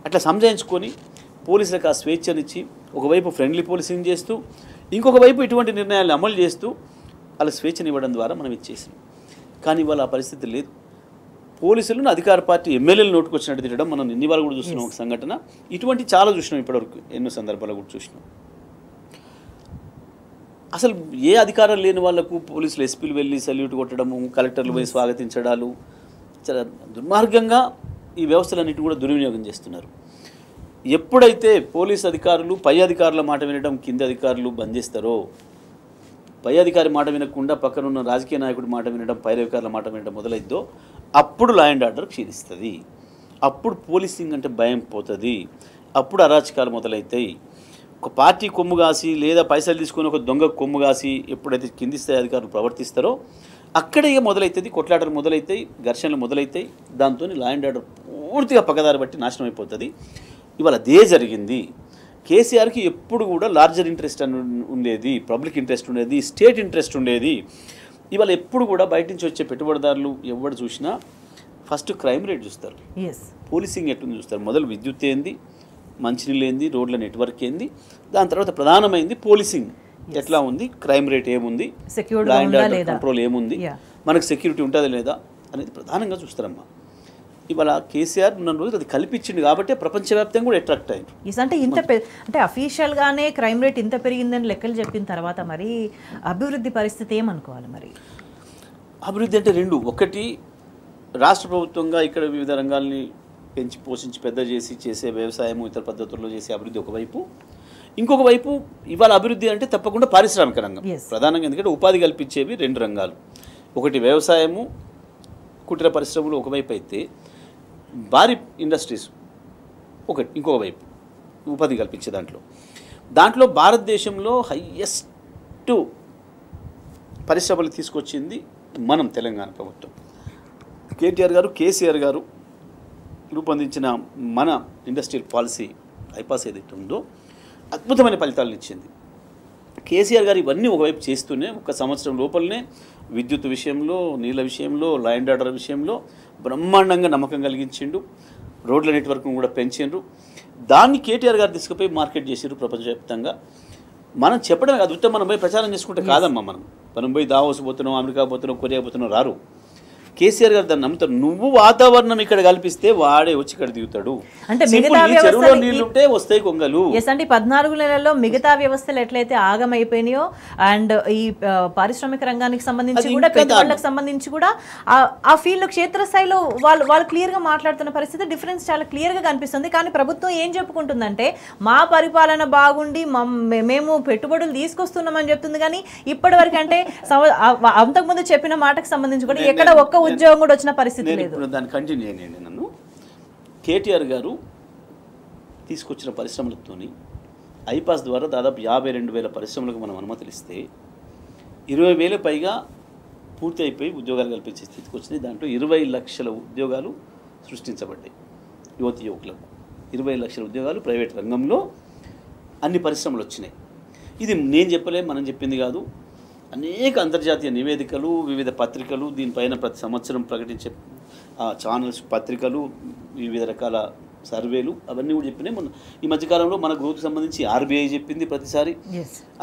అట్లా సంజాయించుకొని పోలీసులకు ఆ స్వేచ్ఛనిచ్చి ఒకవైపు ఫ్రెండ్లీ పోలీసింగ్ చేస్తూ ఇంకొక వైపు ఇటువంటి నిర్ణయాలను అమలు చేస్తూ వాళ్ళ స్వేచ్ఛనివ్వడం ద్వారా మనం ఇచ్చేసాం. కానీ ఇవాళ ఆ పరిస్థితి లేదు. పోలీసులను అధికార పార్టీ ఎమ్మెల్యేలు నోటుకొచ్చినట్టు తిరగడం మనం ఇన్ని వాళ్ళు కూడా చూస్తున్నాం. ఒక సంఘటన ఇటువంటి చాలా చూసినాం, ఇప్పటివరకు ఎన్నో సందర్భాలు కూడా చూసినాం. అసలు ఏ అధికారం లేని వాళ్లకు పోలీసులు, ఎస్పీలు వెళ్ళి సల్యూట్ కొట్టడము, కలెక్టర్లు పోయి స్వాగతించడాలు, చాలా దుర్మార్గంగా ఈ వ్యవస్థలన్నిటి కూడా దుర్వినియోగం చేస్తున్నారు. ఎప్పుడైతే పోలీస్ అధికారులు పై అధికారుల మాట వినడం కింది అధికారులు బంద్ చేస్తారో, పై అధికారి మాట వినకుండా పక్కనున్న రాజకీయ నాయకుడి మాట వినడం, పై అధికారుల మాట వినడం మొదలైద్దో అప్పుడు లా అండ్ ఆర్డర్ క్షీణిస్తుంది. అప్పుడు పోలీసింగ్ అంటే భయం పోతుంది. అప్పుడు అరాచకాలు మొదలవుతాయి. ఒక పార్టీ కొమ్ము కాసి లేదా పైసలు తీసుకొని ఒక దొంగ కొమ్ము కాసి ఎప్పుడైతే కింది స్థాయి అధికారులు ప్రవర్తిస్తారో అక్కడే కొదలవుతుంది, కొట్లాటలు మొదలవుతాయి, ఘర్షణలు మొదలవుతాయి. దాంతో లా అండ్ ఆర్డర్ పూర్తిగా పక్కదారి బట్టి నాశనం అయిపోతుంది. ఇవాళ అదే జరిగింది. కేసీఆర్కి ఎప్పుడు కూడా లార్జర్ ఇంట్రెస్ట్ అని ఉండేది, పబ్లిక్ ఇంట్రెస్ట్ ఉండేది, స్టేట్ ఇంట్రెస్ట్ ఉండేది. ఇవాళ ఎప్పుడు కూడా బయట నుంచి వచ్చే పెట్టుబడిదారులు ఎవరు చూసినా ఫస్ట్ క్రైమ్ రేట్ చూస్తారు, పోలీసింగ్ ఎట్లుంది చూస్తారు. మొదలు విద్యుత్ ఏంది, మంచినీళ్ళు ఏంది, రోడ్ల నెట్వర్క్ ఏంది, దాని తర్వాత ప్రధానమైంది పోలీసింగ్ ఎట్లా ఉంది, క్రైమ్ రేట్ ఏముంది, లా అండ్ ఆర్డర్ కంట్రోల్ ఏముంది, మనకు సెక్యూరిటీ ఉంటుందా లేదా అనేది ప్రధానంగా చూస్తారమ్మా. ఇవాళ కేసీఆర్ ఉన్న రోజు అది కల్పించింది కాబట్టి ప్రపంచవ్యాప్తంగా కూడా అట్రాక్ట్ అయ్యారు. అంటే అఫీషియల్గానే క్రైమ్ రేట్ ఇంత పెరిగిందని లెక్కలు చెప్పిన తర్వాత మరి అభివృద్ధి పరిస్థితి ఏమనుకోవాలి? మరి అభివృద్ధి అంటే రెండు. ఒకటి, రాష్ట్ర ప్రభుత్వంగా ఇక్కడ వివిధ రంగాల్ని పెంచి పోషించి పెద్ద చేసే వ్యవసాయము, ఇతర పద్ధతుల్లో చేసే అభివృద్ధి ఒకవైపు. ఇంకొక వైపు ఇవాళ అభివృద్ధి అంటే తప్పకుండా పారిశ్రామిక రంగం ప్రధానంగా. ఎందుకంటే ఉపాధి కల్పించేవి రెండు రంగాలు. ఒకటి వ్యవసాయము, కుటీర పరిశ్రమలు ఒకవైపు అయితే భారీ ఇండస్ట్రీస్ ఇంకొక వైపు ఉపాధి కల్పించే దాంట్లో భారతదేశంలో హైయెస్ట్ పరిశ్రమలు తీసుకొచ్చింది మనం తెలంగాణ ప్రభుత్వం. కేసీఆర్ గారు రూపొందించిన మన ఇండస్ట్రియల్ పాలసీ ఐపాస్ ఏదైతే ఉందో అద్భుతమైన ఫలితాలను ఇచ్చింది. కేసీఆర్ గారు ఇవన్నీ ఒకవైపు చేస్తూనే 1 సంవత్సరం లోపలనే విద్యుత్ విషయంలో, నీళ్ళ విషయంలో, లా అండ్ ఆర్డర్ విషయంలో బ్రహ్మాండంగా నమ్మకం కలిగించిండు. రోడ్ల నెట్వర్క్ను కూడా పెంచిండ్రు. దాన్ని కేటీఆర్ గారు తీసుకుపోయి మార్కెట్ చేసారు ప్రపంచవ్యాప్తంగా. మనం చెప్పడం కాదు, ఉత్తరం మనం పోయి ప్రచారం చేసుకుంటే కాదమ్మా. మనం పోయి దావోస్ పోతున్నాం, అమెరికా పోతున్నాం, కొరియా పోతున్నాం రారు. కేసీఆర్ గారు దాన్ని నమ్ముతారు. నువ్వు వాతావరణం ఇక్కడ కల్పిస్తే వాడే వచ్చి ఇక్కడ దిగుతాడు. అంటే చెరువులో నీళ్లుంటే వస్తాయి కొంగలు. అంటే 14 నెలల్లో మిగతా వ్యవస్థలు ఎట్లయితే ఆగమైపోయినాయో అండ్ ఈ పారిశ్రామిక రంగానికి సంబంధించి కూడా పెట్టుబడులకు సంబంధించి కూడా ఆ ఫీల్డ్ క్షేత్రస్థాయిలో వాళ్ళు క్లియర్ గా మాట్లాడుతున్న పరిస్థితి డిఫరెన్స్ చాలా క్లియర్ గా కనిపిస్తుంది. కానీ ప్రభుత్వం ఏం చెప్పుకుంటుందంటే మా పరిపాలన బాగుండి మేము పెట్టుబడులు తీసుకొస్తున్నామని చెప్తుంది. కానీ ఇప్పటి వరకు అంటే అంతకుముందు చెప్పిన మాటకు సంబంధించి కూడా ఎక్కడ ఒక్క ఉద్యోగం కూడా వచ్చిన పరిస్థితి లేదు. దాన్ని కంటిన్యూ చేయండి. నన్ను కేటీఆర్ గారు తీసుకొచ్చిన పరిశ్రమలతోని ఐపాస్ ద్వారా దాదాపు 52,000 పరిశ్రమలకు మనం అనుమతులు ఇస్తే 20,000 పైగా పూర్తి అయిపోయి ఉద్యోగాలు కల్పించే స్థితికి వచ్చినాయి. దాంట్లో 20 లక్షల ఉద్యోగాలు సృష్టించబడ్డాయి యువకులకు. 20 లక్షల ఉద్యోగాలు ప్రైవేట్ రంగంలో అన్ని పరిశ్రమలు వచ్చినాయి. ఇది నేను చెప్పలే, మనం చెప్పింది కాదు. అనేక అంతర్జాతీయ నివేదికలు, వివిధ పత్రికలు, దీనిపైన ప్రతి సంవత్సరం ప్రకటించే ఛానల్స్, పత్రికలు, వివిధ రకాల సర్వేలు అవన్నీ కూడా చెప్పినాయి. మొన్న ఈ మధ్యకాలంలో మన గ్రోత్కి సంబంధించి ఆర్బీఐ చెప్పింది. ప్రతిసారి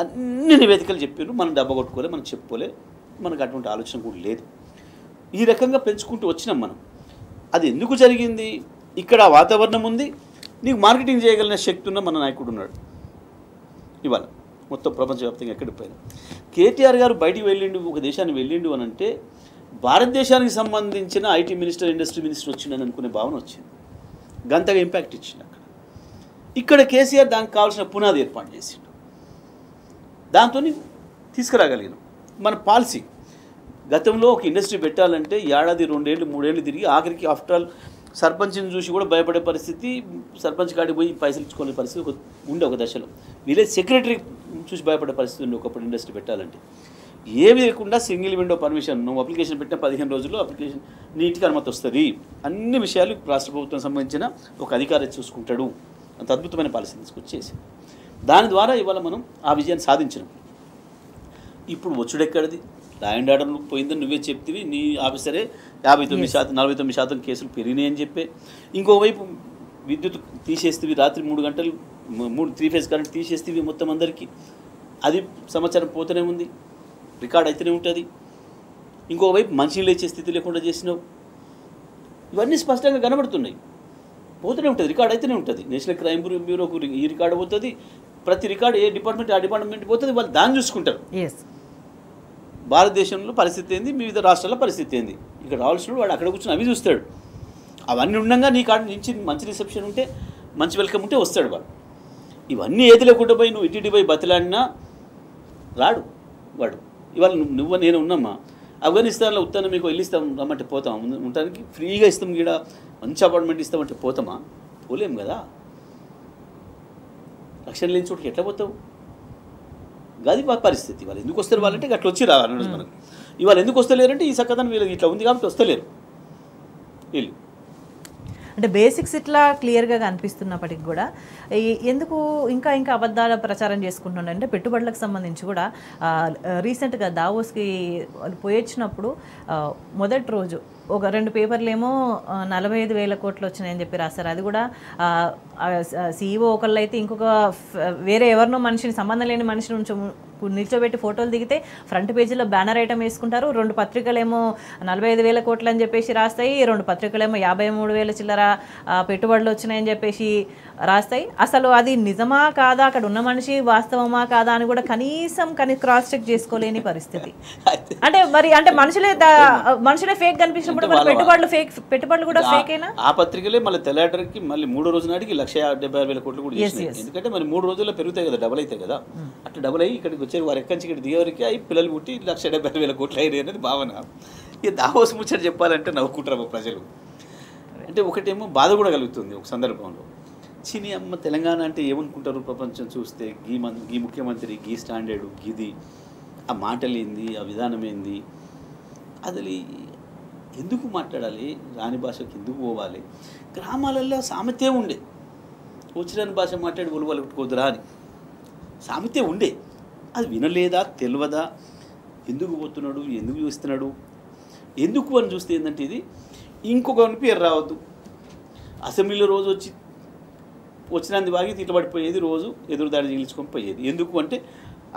అన్ని నివేదికలు చెప్పారు. మనం డబ్బా కొట్టుకోలే, మనం చెప్పుకోలే, మనకు అటువంటి ఆలోచన కూడా లేదు. ఈ రకంగా పెంచుకుంటూ వచ్చినాం మనం. అది ఎందుకు జరిగింది? ఇక్కడ వాతావరణం ఉంది, నీకు మార్కెటింగ్ చేయగలిగిన శక్తి ఉన్న మన నాయకుడు ఉన్నాడు ఇవాళ మొత్తం ప్రపంచవ్యాప్తంగా ఎక్కడికి పోయినా. కేటీఆర్ గారు బయటికి వెళ్ళిండు, ఒక దేశానికి వెళ్ళిండు అని అంటే భారతదేశానికి సంబంధించిన ఐటీ మినిస్టర్, ఇండస్ట్రీ మినిస్టర్ వచ్చిందని అనుకునే భావన వచ్చింది. గంతగా ఇంపాక్ట్ ఇచ్చింది అక్కడ. ఇక్కడ కేసీఆర్ దానికి కావాల్సిన పునాది ఏర్పాటు చేసిండు. దాంతో తీసుకురాగలిగినాం. మన పాలసీ గతంలో ఒక ఇండస్ట్రీ పెట్టాలంటే ఏడాది 2 ఏళ్ళు 3 ఏళ్ళు తిరిగి ఆఖరికి ఆఫ్టర్ ఆల్ సర్పంచ్ని చూసి కూడా భయపడే పరిస్థితి, సర్పంచ్ కాడికి పోయి పైసలు ఇచ్చుకునే పరిస్థితి ఉండే ఒక దశలో. విలేజ్ సెక్రటరీ చూసి భయపడే పరిస్థితి ఉండే ఒకప్పుడు ఇండస్ట్రీ పెట్టాలంటే. ఏమి లేకుండా సింగిల్ విండో పర్మిషన్, నువ్వు అప్లికేషన్ పెట్టిన 15 రోజుల్లో అప్లికేషన్ నీట్గా అనుమతి వస్తుంది. అన్ని విషయాలు రాష్ట్ర ప్రభుత్వం సంబంధించిన ఒక అధికారి చూసుకుంటాడు. అంత అద్భుతమైన పాలసీ తీసుకొచ్చేసి దాని ద్వారా ఇవాళ మనం ఆ విజయాన్ని సాధించినాం. ఇప్పుడు వచ్చుడెక్కడిది? లా అండ్ ఆర్డర్ పోయిందని నువ్వే చెప్తివి. నీ ఆఫీసరే 59%, 49% కేసులు పెరిగినాయి అని చెప్పే. ఇంకోవైపు విద్యుత్ తీసేస్తేవి, రాత్రి 3 గంటలు 3 ఫేజ్ కరెంట్ తీసేస్తేవి మొత్తం అందరికీ. అది సమాచారం పోతూనే ఉంది, రికార్డ్ అయితేనే ఉంటుంది. ఇంకోవైపు మంచినీళ్ళు ఇచ్చే స్థితి లేకుండా చేసినావు. ఇవన్నీ స్పష్టంగా కనబడుతున్నాయి. పోతూనే ఉంటుంది, రికార్డ్ అయితేనే ఉంటుంది. నేషనల్ క్రైమ్ బ్యూరోకు ఈ రికార్డు పోతుంది. ప్రతి రికార్డు ఏ డిపార్ట్మెంట్ ఆ డిపార్ట్మెంట్ పోతుంది, వాళ్ళు దాన్ని చూసుకుంటారు. భారతదేశంలో పరిస్థితి ఏంది, వివిధ రాష్ట్రాల పరిస్థితి ఏంది, ఇక్కడ రావాల్సిన వాడు అక్కడ కూర్చొని అవి చూస్తాడు. అవన్నీ ఉండగా నీ కాడ నుంచి మంచి రిసెప్షన్ ఉంటే, మంచి వెల్కమ్ ఉంటే వస్తాడు వాడు. ఇవన్నీ ఏది లేకుండా పోయి నువ్వు ఇటు పోయి బతిలాడినా రాడు వాడు. ఇవాళ నువ్వు నేను ఉన్నామా, ఆఫ్ఘనిస్తాన్లో ఉత్తానం మీకు వెళ్ళి ఇస్తాం రమ్మంటే పోతాం, ఉండటానికి ఫ్రీగా ఇస్తాం, గీడ మంచి అపార్ట్మెంట్ ఇస్తామంటే పోతామా? పోలేం కదా. రక్షణ లేని చోటుకి ఎట్లా పోతావు? గది పరిస్థితి. వాళ్ళు ఎందుకు వస్తారు వాళ్ళంటే అట్లా వచ్చి రావాలి మనకు. ఇవాళ ఎందుకు వస్తలేరంటే ఈ సక్కదనం వీళ్ళకి ఇట్లా ఉంది కాబట్టి వస్తలేరు వీళ్ళు. అంటే బేసిక్స్ ఇట్లా క్లియర్గా కనిపిస్తున్నప్పటికి కూడా ఎందుకు ఇంకా అబద్ధాల ప్రచారం చేసుకుంటుండే? పెట్టుబడులకు సంబంధించి కూడా రీసెంట్గా దావోస్కి పోయొచ్చినప్పుడు మొదటి రోజు ఒక 2 పేపర్లు ఏమో 45,000 కోట్లు వచ్చినాయని చెప్పి రాస్తారు. అది కూడా సీఈఓ ఒకళ్ళు అయితే ఇంకొక వేరే ఎవరినో మనిషిని, సంబంధం లేని మనిషిని నిల్చోబెట్టి ఫోటోలు దిగితే ఫ్రంట్ పేజీలో బ్యానర్ ఐటమ్ వేసుకుంటారు. 2 పత్రికలేమో 45,000 కోట్లు అని చెప్పేసి రాస్తాయి, 2 పత్రికలేమో 53,000 చిల్లర పెట్టుబడులు వచ్చినాయని చెప్పేసి రాస్తాయి. అసలు అది నిజమా కాదా, అక్కడ ఉన్న మనిషి వాస్తవమా కాదా అని కూడా కనీసం క్రాస్ చెక్ చేసుకోలేని పరిస్థితి. అంటే మరి అంటే మనుషులే ఫేక్ కనిపించినప్పుడు పెట్టుబడులు కూడా ఫేకేనా? ఆ పత్రికలే మళ్ళీ తెల్లాటరికి మళ్ళీ 3వ రోజు నాటికి 1,76,000 కోట్లు కూడా చేసినాయి. ఎందుకంటే మరి 3 రోజుల్లో పెరుగుతాయి కదా, డబుల్ అవుతాయి కదా. అట్లా డబుల్ అయ్యి ఇక్కడికి వచ్చారు, వారు ఎక్కడి నుంచి ఇక్కడ దిగేవరికి అవి పిల్లలు పుట్టి 1,70,000 కోట్లు అయినాయి అనేది భావన. ఇక దావోస్ ముచ్చట చెప్పాలంటే నవ్వుకుంటారు ప్రజలు. అంటే ఒకటేమో బాధ కూడా కలుగుతుంది ఒక సందర్భంలో. చిని అమ్మ తెలంగాణ అంటే ఏమనుకుంటారు ప్రపంచం చూస్తే, గీ ముఖ్యమంత్రి, గీ స్టాండర్డు, గీది, ఆ మాటలు ఏంది, ఆ విధానం ఏంది, అది ఎందుకు మాట్లాడాలి, రాని భాషకు ఎందుకు పోవాలి? గ్రామాలలో సామెతే ఉండే, వచ్చిరాని భాష మాట్లాడి ఒలువలు కొట్టుకోదురా అని సామెతే ఉండే. అది వినలేదా, తెలియదా, ఎందుకు పోతున్నాడు, ఎందుకు చూస్తున్నాడు, ఎందుకు అని చూస్తే ఏంటంటే ఇది ఇంకొక పేరు రావద్దు. అసెంబ్లీలో రోజు వచ్చి వచ్చినంది వాగి తిట్లు పడిపోయేది, రోజు ఎదురుదాడి చీల్చుకొని పోయేది. ఎందుకు అంటే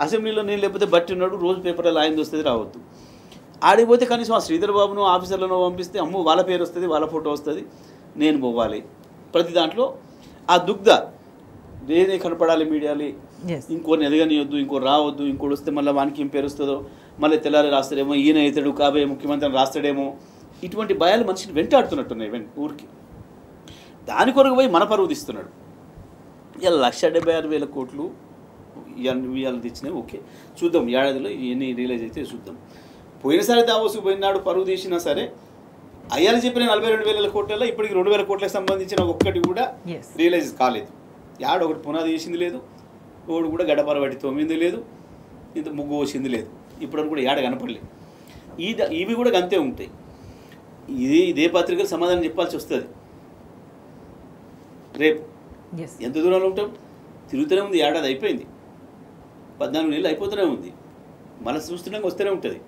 అసెంబ్లీలో నేను లేకపోతే బట్టి ఉన్నాడు, రోజు పేపర్లో ఆయన వస్తుంది, రావద్దు. ఆడిపోతే కనీసం ఆ శ్రీధర్ బాబును ఆఫీసర్లను పంపిస్తే అమ్మో వాళ్ళ పేరు వస్తుంది, వాళ్ళ ఫోటో వస్తుంది, నేను పోవాలి. ప్రతి దాంట్లో ఆ దుగ్ధ నేనే కనపడాలి మీడియాలి, ఇంకోరిని ఎదగనియొద్దు, ఇంకో రావద్దు, ఇంకోటి వస్తే మళ్ళీ వానికి ఏం పేరు వస్తుందో, మళ్ళీ తెల్లారి రాస్తాడేమో, ఈయన అవుతాడు కాబోయే ముఖ్యమంత్రిని రాస్తాడేమో, ఇటువంటి భయాలు మనిషిని వెంటాడుతున్నట్టున్నాయి ఊరికి. దాని కొరకు పోయి మన పరువు తీస్తున్నాడు. ఇలా 1,76,000 కోట్లు ఇవాళ తెచ్చినాయి. ఓకే, చూద్దాం ఏడాదిలో ఎన్ని రియలైజ్ అయితే చూద్దాం. పోయినసారి దావోసుకు పోయినాడు పరువు తీసినా సరే అయ్యాలని చెప్పిన 42,000 కోట్లలో ఇప్పటికి 2,000 కోట్లకు సంబంధించిన ఒక్కటి కూడా రియలైజ్ కాలేదు. యాడ ఒకటి పునాది వేసింది లేదు, ఒకటి కూడా గడపర పట్టి తోమింది లేదు, ఇంత ముగ్గు పోసింది లేదు, ఇప్పటివరకు కూడా ఏడ కనపడలేదు. ఇవి కూడా అంతే ఉంటాయి. ఇదే పత్రికలు సమాధానం చెప్పాల్సి వస్తుంది. రేపు ఎంత దూరంలో ఉంటాం, తిరుగుతూనే ఉంది. ఏడాది అయిపోయింది, 14 నెలలు అయిపోతూనే ఉంది, మళ్ళీ చూస్తున్నాక వస్తూనే ఉంటుంది.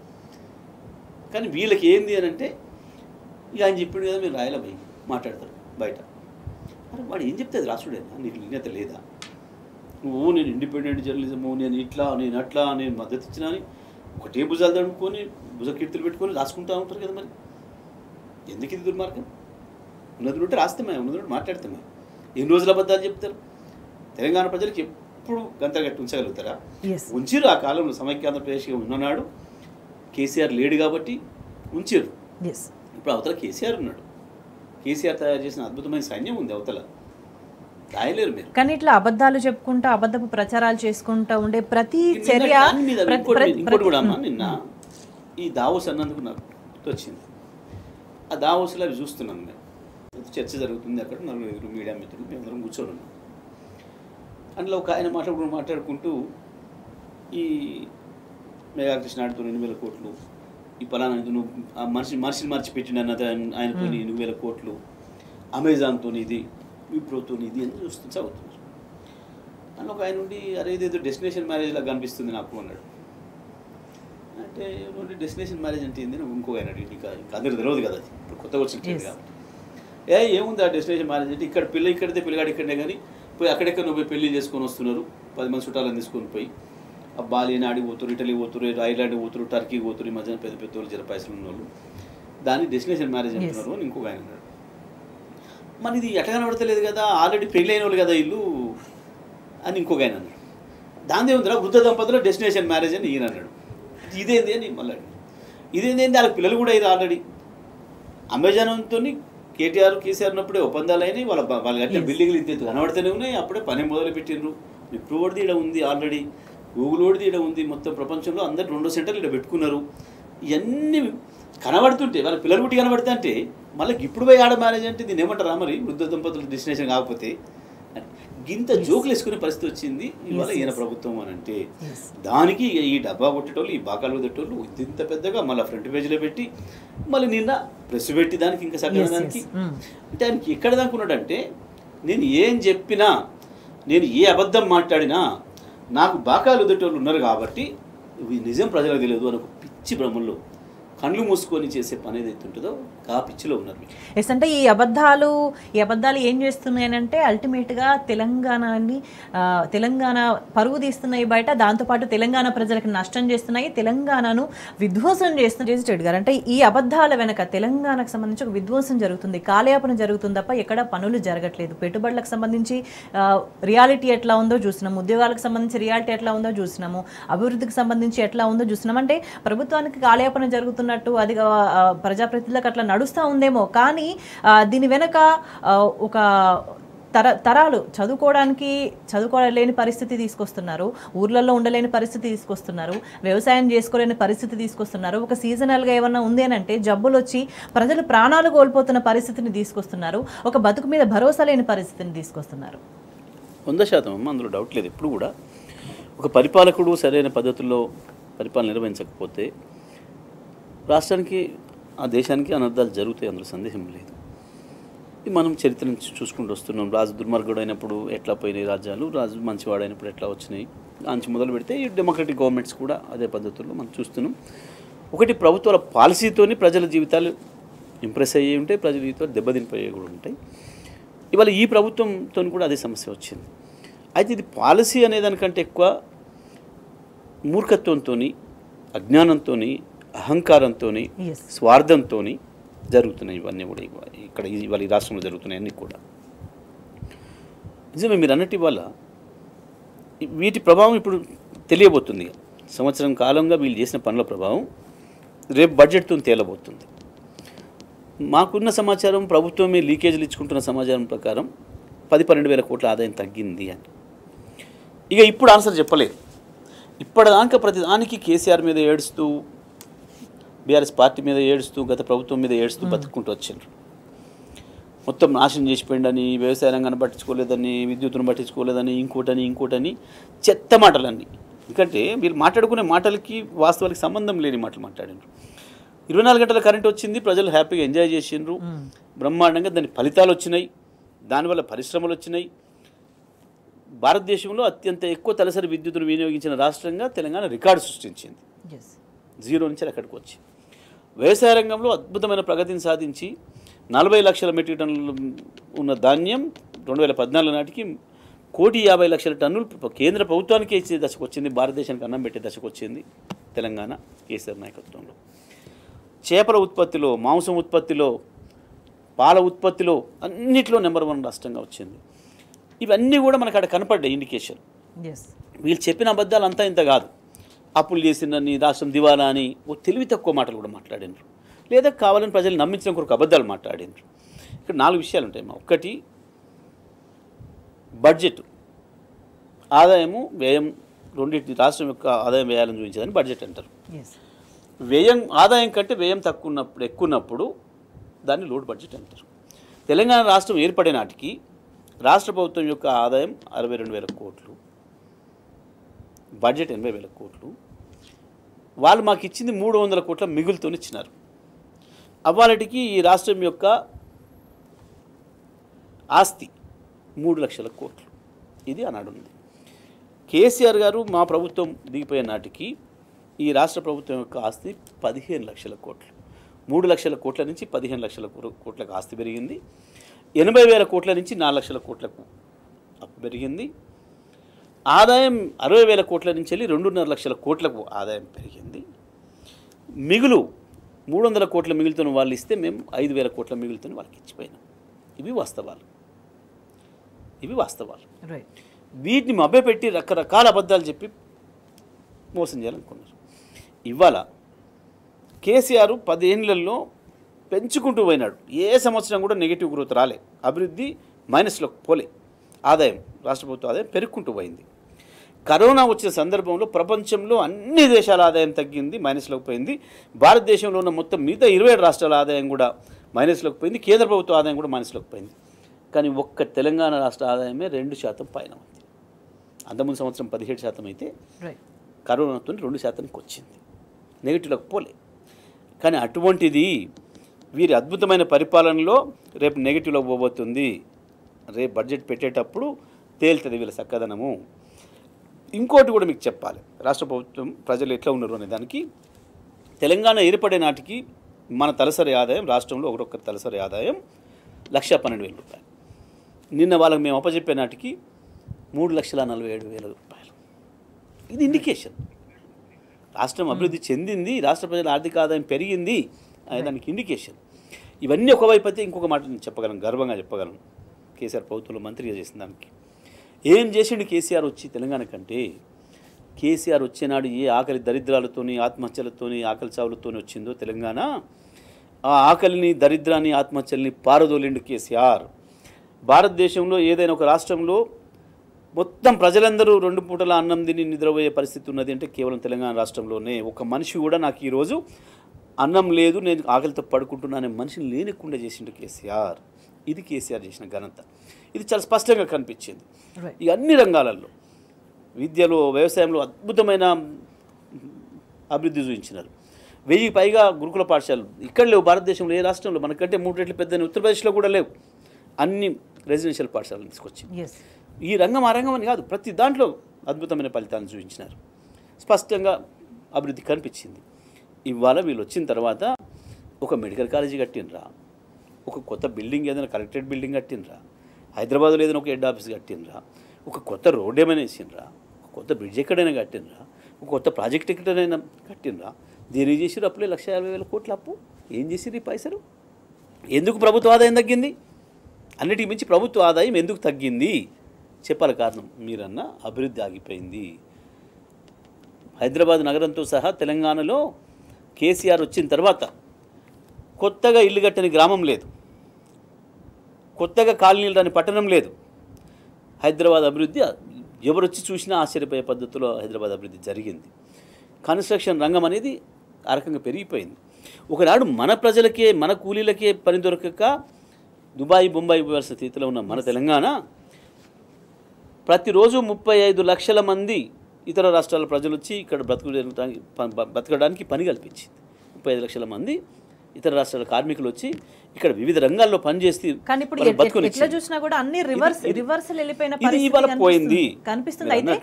కానీ వీళ్ళకి ఏంది అని అంటే ఇక ఆయన చెప్పిండు కదా మీరు రాయల పోయి మాట్లాడతారు బయట. అరే వాడు ఏం చెప్తే అది రాసుడేనా, నీకు లీనత లేదా, నువ్వు నేను ఇండిపెండెంట్ జర్నలిజము, నేను ఇట్లా నేను అట్లా నేను మద్దతు ఇచ్చినా అని ఒకటే భుజాలు తడుపుకొని భుజకీర్తులు పెట్టుకొని రాసుకుంటూ ఉంటారు కదా. మరి ఎందుకు ఇది దుర్మార్గం? ఉన్నది ఉంటే రాస్తామే, ఉన్నది మాట్లాడతామే. ఎన్ని రోజుల అబద్ధాలు చెప్తారు? తెలంగాణ ప్రజలకు ఎప్పుడు గంతగట్టి ఉంచగలుగుతారా? ఉంచిరు. ఆ కాలంలో సమైక్య ఆంధ్రప్రదేశ్గా ఉన్ననాడు కేసీఆర్ లేడు కాబట్టి ఉంచారు. ఇప్పుడు అవతల కేసీఆర్ ఉన్నాడు. కేసీఆర్ తయారు చేసిన అద్భుతమైన సైన్యం ఉంది అవతల, రాయలేరు మీరు. కానీ ఇట్లా అబద్ధాలు చెప్పుకుంటా అబద్ధపు ప్రచారాలు చేసుకుంటా ఉండే ప్రతి చర్య. ఇంకోటి కూడా అమ్మా, నిన్న ఈ దావోస్ అన్నందుకు నాకు వచ్చింది. ఆ దావోస్లో అవి చూస్తున్నాను నేను, చర్చ జరుగుతుంది అక్కడ, 4 మీడియా మిత్రులు మేమందరం కూర్చొని ఉన్నాం. అందులో ఒక ఆయన మాట్లాడుకుంటూ ఈ మేఘాకృష్ణ ఆడుతూ 2,000 కోట్లు, ఈ పలానా నువ్వు మనిషిని మర్చిపెట్టిన ఆయనతో 2,000 కోట్లు, అమెజాన్తో ఇది, విప్రోతో ఇది అని చూస్తూ చదువుతున్నారు. అందులో ఒక ఆయన ఉండి అరే ఇదేదో డెస్టినేషన్ మ్యారేజ్ లాగా కనిపిస్తుంది నాకు అన్నాడు. అంటే డెస్టినేషన్ మ్యారేజ్ అంటే ఏంది ఇంకో ఆయన అడిగి, ఇంకా అందరికి తెలియదు కదా, అది ఇప్పుడు కొత్తగా వచ్చింది కాబట్టి. ఏముంది ఆ డెస్టినేషన్ మ్యారేజ్ అంటే ఇక్కడ ఇక్కడితే పిల్లగాడు ఇక్కడనే కానీ పోయి అక్కడెక్కడ నువ్వు పోయి పెళ్లి చేసుకొని వస్తున్నారు, 10 మంది చుట్టాలను తీసుకొని పోయి బాలిని ఆడి పోతురు, ఇటలీ పోతురు, ఐర్లాండ్ పోతురు, టర్కీ పోతురు, ఈ మధ్యన పెద్ద పెద్ద వాళ్ళు జర పైసలు ఉన్న వాళ్ళు, దాన్ని డెస్టినేషన్ మ్యారేజ్ అంటున్నారు అని ఇంకొక ఆయన అన్నాడు. మరి ఇది ఎట్లా కనబడతలేదు కదా, ఆల్రెడీ పెళ్ళి అయిన వాళ్ళు కదా ఇల్లు అని ఇంకొక ఆయన అన్నాడు. దాని ఏముందిరా వృద్ధ దంపతులు డెస్టినేషన్ మ్యారేజ్ అని ఈయన అన్నాడు. ఇదేంది అని మళ్ళీ ఇదేంటి వాళ్ళకి పిల్లలు కూడా అయ్యారు ఆల్రెడీ. అమెజాన్తో కేసీఆర్ ఉన్నప్పుడే ఒప్పందాలు అయినాయి, వాళ్ళ కట్టిన బిల్డింగ్లు ఇంత కనబడితేనే ఉన్నాయి, అప్పుడే పని మొదలు పెట్టిండ్రు. ఇప్పుడు ఓడిది ఇక్కడ ఉంది ఆల్రెడీ, గూగుల్ ఓడిది ఇక్కడ ఉంది, మొత్తం ప్రపంచంలో అందరు 2 సెంటర్లు ఇక్కడ పెట్టుకున్నారు. ఇవన్నీ కనబడుతుంటే వాళ్ళ పిల్లలు పుట్టి కనబడితే అంటే మళ్ళీ ఇప్పుడు పోయి ఆడ మ్యారేజ్ అంటే దీన్ని ఏమంటారా మరి వృద్ధ దంపతులు డెస్టినేషన్ కాకపోతే? ఇంత జోకులు వేసుకునే పరిస్థితి వచ్చింది ఇవాళ ఈయన ప్రభుత్వం అని అంటే. దానికి ఈ డబ్బా కొట్టేటోళ్ళు, ఈ బాకాలు కొట్టేటోళ్ళు ఇంత పెద్దగా మళ్ళీ ఫ్రంట్ పేజీలో పెట్టి మళ్ళీ నిన్న ప్రెస్ పెట్టి దానికి ఇంకా సగడానికి అంటే ఆయనకి ఎక్కడ దాకా ఉన్నాడంటే, నేను ఏం చెప్పినా, నేను ఏ అబద్ధం మాట్లాడినా నాకు బాకాలు వదిలేటోళ్ళు ఉన్నారు కాబట్టి నిజం ప్రజలకు తెలియదు అని ఒక పిచ్చి భ్రమంలో కళ్ళు మూసుకొని చేసే పని ఏదైతే ఉంటుందో ఆ పిచ్చిలో ఉన్నారు. ఎస్, అంటే ఈ అబద్ధాలు ఏం చేస్తున్నాయనంటే అల్టిమేట్గా తెలంగాణ పరువు తీస్తున్నాయి బయట, దాంతోపాటు తెలంగాణ ప్రజలకు నష్టం చేస్తున్నాయి, తెలంగాణను విధ్వంసం చేస్తున్నారు రెడ్డి గారు. అంటే ఈ అబద్ధాల వెనక తెలంగాణకు సంబంధించి ఒక విధ్వంసం జరుగుతుంది, కాలయాపన జరుగుతుంది తప్ప ఎక్కడ పనులు జరగట్లేదు. పెట్టుబడులకు సంబంధించి రియాలిటీ ఎట్లా ఉందో చూసినాము, ఉద్యోగాలకు సంబంధించి రియాలిటీ ఎట్లా ఉందో చూసినాము, అభివృద్ధికి సంబంధించి ఎట్లా ఉందో చూసినాం. అంటే ప్రభుత్వానికి కాలయాపన జరుగుతున్నట్టు అది ప్రజాప్రతినిధులకు అట్లా నడుస్తూ ఉందేమో, కానీ దీని వెనక ఒక తరాలు చదువుకోలేని పరిస్థితి తీసుకొస్తున్నారు, ఊర్లలో ఉండలేని పరిస్థితి తీసుకొస్తున్నారు, వ్యవసాయం చేసుకోలేని పరిస్థితి తీసుకొస్తున్నారు, ఒక సీజనల్గా ఏమన్నా ఉంది అని అంటే జబ్బులు వచ్చి ప్రజలు ప్రాణాలు కోల్పోతున్న పరిస్థితిని తీసుకొస్తున్నారు, ఒక బతుకు మీద భరోసా లేని పరిస్థితిని తీసుకొస్తున్నారు. 100% అమ్మ, అందులో డౌట్ లేదు. ఇప్పుడు కూడా ఒక పరిపాలకుడు సరైన పద్ధతుల్లో పరిపాలన నిర్వహించకపోతే రాష్ట్రానికి ఆ దేశానికి అనర్థాలు జరుగుతాయి, అందులో సందేహం లేదు. మనం చరిత్ర నుంచి చూసుకుంటూ వస్తున్నాం. రాజు దుర్మార్గుడు అయినప్పుడు ఎట్లా పోయినాయి రాజ్యాలు, రాజు మంచివాడైనప్పుడు ఎట్లా వచ్చినాయి అంచి మొదలు పెడితే ఈ డెమోక్రటిక్ గవర్నమెంట్స్ కూడా అదే పద్ధతుల్లో మనం చూస్తున్నాం. ఒకటి ప్రభుత్వాల పాలసీతోని ప్రజల జీవితాలు ఇంప్రెస్ అయ్యి ఉంటాయి, ప్రజల జీవితాలు దెబ్బతినిపోయి కూడా ఉంటాయి. ఇవాళ ఈ ప్రభుత్వంతో కూడా అదే సమస్య వచ్చింది. అయితే ఇది పాలసీ అనేదానికంటే ఎక్కువ మూర్ఖత్వంతో, అజ్ఞానంతో, అహంకారంతో, స్వార్థంతో జరుగుతున్నాయి ఇవన్నీ కూడా. ఇక్కడ ఇవాళ ఈ రాష్ట్రంలో జరుగుతున్నాయి అన్నీ కూడా. నిజమే మీరు అన్నట్టు ఇవాళ వీటి ప్రభావం ఇప్పుడు తెలియబోతుంది. సంవత్సరం కాలంగా వీళ్ళు చేసిన పనుల ప్రభావం రేపు బడ్జెట్తో తేలబోతుంది. మాకున్న సమాచారం, ప్రభుత్వమే లీకేజీలు ఇచ్చుకుంటున్న సమాచారం ప్రకారం 10-12 వేల కోట్ల ఆదాయం తగ్గింది అని. ఇక ఇప్పుడు ఆన్సర్ చెప్పలేదు. ఇప్పటిదాకా ప్రతిదానికి కేసీఆర్ మీద ఏడుస్తూ, బీఆర్ఎస్ పార్టీ మీద ఏడుస్తూ, గత ప్రభుత్వం మీద ఏడుస్తూ బతుక్కుంటూ వచ్చారు. మొత్తం నాశనం చేసిపోయిందని, వ్యవసాయ రంగాన్ని పట్టించుకోలేదని, విద్యుత్తును పట్టించుకోలేదని, ఇంకోటని చెత్త మాటలన్నీ. ఎందుకంటే వీళ్ళు మాట్లాడుకునే మాటలకి వాస్తవానికి సంబంధం లేని మాటలు మాట్లాడినారు. 24 గంటల కరెంట్ వచ్చింది, ప్రజలు హ్యాపీగా ఎంజాయ్ చేసిండ్రు, బ్రహ్మాండంగా దాని ఫలితాలు వచ్చినాయి, దానివల్ల పరిశ్రమలు వచ్చినాయి. భారతదేశంలో అత్యంత ఎక్కువ తలసరి విద్యుత్తును వినియోగించిన రాష్ట్రంగా తెలంగాణ రికార్డు సృష్టించింది. 0 నుంచి అక్కడికి వచ్చి వ్యవసాయ రంగంలో అద్భుతమైన ప్రగతిని సాధించి 40 లక్షల మెట్రిక్ టన్నులు ఉన్న ధాన్యం 2014 నాటికి 1,50,00,000 టన్నులు కేంద్ర ప్రభుత్వానికే ఇచ్చే దశకు వచ్చింది. భారతదేశానికి అన్నం పెట్టే దశకు వచ్చింది తెలంగాణ కేసీఆర్ నాయకత్వంలో. చేపల ఉత్పత్తిలో, మాంసం ఉత్పత్తిలో, పాల ఉత్పత్తిలో అన్నిట్లో నెంబర్ 1 రాష్ట్రంగా వచ్చింది. ఇవన్నీ కూడా మనకు అక్కడ కనపడ్డాయి ఇండికేషన్. వీళ్ళు చెప్పిన అబద్ధాలు అంతా ఇంత కాదు. అప్పులు చేసిందని, రాష్ట్రం దివాలా అని ఓ తెలివి తక్కువ మాటలు కూడా మాట్లాడినారు, లేదా కావాలని ప్రజలు నమ్మించడం కొరకు అబద్ధాలు మాట్లాడినారు. ఇక్కడ 4 విషయాలు ఉంటాయి. ఒకటి బడ్జెట్, ఆదాయము వ్యయం, రెండింటి రాష్ట్రం యొక్క ఆదాయం వ్యయాలను చూపించేదని బడ్జెట్ అంటారు. వ్యయం ఆదాయం కంటే వ్యయం ఎక్కున్నప్పుడు దాన్ని లోడ్ బడ్జెట్ అంటారు. తెలంగాణ రాష్ట్రం ఏర్పడే నాటికి రాష్ట్ర ప్రభుత్వం యొక్క ఆదాయం 62,000 కోట్లు, బడ్జెట్ 80,000 కోట్లు. వాళ్ళు మాకు ఇచ్చింది 300 కోట్ల మిగులుతో ఇచ్చినారు. అవ్వాలటికి ఈ రాష్ట్రం యొక్క ఆస్తి 3 లక్షల కోట్లు. ఇది ఆనాడు ఉంది. కేసీఆర్ గారు మా ప్రభుత్వం దిగిపోయే నాటికి ఈ రాష్ట్ర ప్రభుత్వం యొక్క ఆస్తి 15 లక్షల కోట్లు. 3 లక్షల కోట్ల నుంచి 15 లక్షల కోట్లకు ఆస్తి పెరిగింది. 80,000 కోట్ల నుంచి 4 లక్షల కోట్లకు అప్పు పెరిగింది. ఆదాయం 60,000 కోట్ల నుంచి వెళ్ళి 2.5 లక్షల కోట్లకు ఆదాయం పెరిగింది. మిగులు 300 కోట్ల మిగులుతున్న వాళ్ళు ఇస్తే మేము 5,000 కోట్ల మిగులుతున్న వాళ్ళకి ఇచ్చిపోయినాం. ఇవి వాస్తవాలు. వీటిని మభ్యపెట్టి రకరకాల అబద్ధాలు చెప్పి మోసం చేయాలనుకున్నారు. ఇవాళ కేసీఆర్ 10 ఏళ్లలో పెంచుకుంటూ పోయినాడు. ఏ సంవత్సరం కూడా నెగిటివ్ గ్రోత్ రాలే, అభివృద్ధి మైనస్లోకి పోలే, ఆదాయం రాష్ట్ర ప్రభుత్వ ఆదాయం పెరుగుకుంటూ పోయింది. కరోనా వచ్చిన సందర్భంలో ప్రపంచంలో అన్ని దేశాల ఆదాయం తగ్గింది, మైనస్లోకి పోయింది. భారతదేశంలో ఉన్న మొత్తం మిగతా 27 రాష్ట్రాల ఆదాయం కూడా మైనస్లోకి పోయింది, కేంద్ర ప్రభుత్వ ఆదాయం కూడా మైనస్లోకి పోయింది. కానీ ఒక్క తెలంగాణ రాష్ట్ర ఆదాయమే 2% పైన ఉంది. అంతకుముందు సంవత్సరం 17% అయితే కరోనాతో 2%కి వచ్చింది, నెగిటివ్లోకి పోలే. కానీ అటువంటిది వీరి అద్భుతమైన పరిపాలనలో రేపు నెగిటివ్లో పోబోతుంది. రేపు బడ్జెట్ పెట్టేటప్పుడు తేలుతుంది వీళ్ళ చక్కదనము. ఇంకోటి కూడా మీకు చెప్పాలి, రాష్ట్ర ప్రభుత్వం ప్రజలు ఎట్లా ఉన్నారు అనే దానికి. తెలంగాణ ఏర్పడే నాటికి మన తలసరి ఆదాయం రాష్ట్రంలో ఒకరొక్కరి తలసరి ఆదాయం 1,12,000 రూపాయలు. నిన్న వాళ్ళకి మేము అప్పచెప్పే నాటికి 3,47,000 రూపాయలు. ఇది ఇండికేషన్ రాష్ట్రం అభివృద్ధి చెందింది, రాష్ట్ర ప్రజల ఆర్థిక ఆదాయం పెరిగింది అనే దానికి ఇండికేషన్. ఇవన్నీ ఒకవైపు అయితే ఇంకొక మాట నేను చెప్పగలను, గర్వంగా చెప్పగలను. కేసీఆర్ ప్రభుత్వంలో మంత్రిగా చేసిన దానికి ఏం చేసిండు కేసీఆర్ వచ్చి తెలంగాణ కంటే. కేసీఆర్ వచ్చేనాడు ఏ ఆకలి దరిద్రాలతోని, ఆత్మహత్యలతోని, ఆకలి చావులతోని వచ్చిందో తెలంగాణ, ఆ ఆకలిని, దరిద్రాన్ని, ఆత్మహత్యల్ని పారదోలిండు కేసీఆర్. భారతదేశంలో ఏదైనా ఒక రాష్ట్రంలో మొత్తం ప్రజలందరూ 2 పూటల అన్నం తిని నిద్రపోయే పరిస్థితి ఉన్నది అంటే కేవలం తెలంగాణ రాష్ట్రంలోనే. ఒక మనిషి కూడా నాకు ఈరోజు అన్నం లేదు, నేను ఆకలితో పడుకుంటున్నా అనే మనిషిని లేనికుండా చేసిండు కేసీఆర్. ఇది కేసీఆర్ చేసిన ఘనత. ఇది చాలా స్పష్టంగా కనిపించింది. ఈ అన్ని రంగాలలో, విద్యలో, వ్యవసాయంలో అద్భుతమైన అభివృద్ధి చూపించినారు. 1000 పైగా గురుకుల పాఠశాలలు ఇక్కడ లేవు భారతదేశంలో ఏ రాష్ట్రంలో. మనకంటే 3 రెట్లు పెద్ద ఉత్తరప్రదేశ్లో కూడా లేవు. అన్ని రెసిడెన్షియల్ పాఠశాలను తీసుకొచ్చి ఈ రంగం ఆ రంగం అని కాదు, ప్రతి దాంట్లో అద్భుతమైన ఫలితాలను చూపించినారు. స్పష్టంగా అభివృద్ధి కనిపించింది. ఇవాళ వీళ్ళు వచ్చిన తర్వాత ఒక మెడికల్ కాలేజీ కట్టినరా, ఒక కొత్త బిల్డింగ్ ఏదైనా కలెక్టరేట్ బిల్డింగ్ కట్టినరా, హైదరాబాద్లో ఏదైనా ఒక హెడ్ ఆఫీస్ కట్టినరా, ఒక కొత్త రోడ్ ఏమైనా వేసిండ్రా, ఒక కొత్త బ్రిడ్జ్ ఎక్కడైనా కట్టినరా, ఒక కొత్త ప్రాజెక్ట్ ఎక్కడైనా కట్టినరా? దేని చేసిరు అప్పులే 1,50,000 కోట్ల అప్పు? ఏం చేసిరు ఈ పైసలు? ఎందుకు ప్రభుత్వ ఆదాయం తగ్గింది? అన్నిటికి మించి ప్రభుత్వ ఆదాయం ఎందుకు తగ్గింది చెప్పాలి కారణం. మీరన్న అభివృద్ధి ఆగిపోయింది. హైదరాబాద్ నగరంతో సహా తెలంగాణలో కేసీఆర్ వచ్చిన తర్వాత కొత్తగా ఇల్లు కట్టని గ్రామం లేదు, కొత్తగా కాలనీలు రాని పట్టణం లేదు. హైదరాబాద్ అభివృద్ధి ఎవరు వచ్చి చూసినా ఆశ్చర్యపోయే పద్ధతిలో హైదరాబాద్ అభివృద్ధి జరిగింది. కన్స్ట్రక్షన్ రంగం అనేది ఆ రకంగా పెరిగిపోయింది. ఒకనాడు మన ప్రజలకే, మన కూలీలకే పని దొరకక దుబాయ్ బొంబాయి పోవాల్సిన స్థితిలో ఉన్న మన తెలంగాణ ప్రతిరోజు 35 లక్షల మంది ఇతర రాష్ట్రాల ప్రజలు వచ్చి ఇక్కడ బతకడానికి పని కల్పించింది. 35 లక్షల మంది ఇతర రాష్ట్రాల కార్మికులు వచ్చి ఇక్కడ వివిధ రంగాల్లో పనిచేసి కానీ ఇప్పుడు ఎట్లా చూసినా కూడా అన్ని రివర్స్ వెళ్ళిపోయిన పరిస్థితి కనిపిస్తుంది. అయితే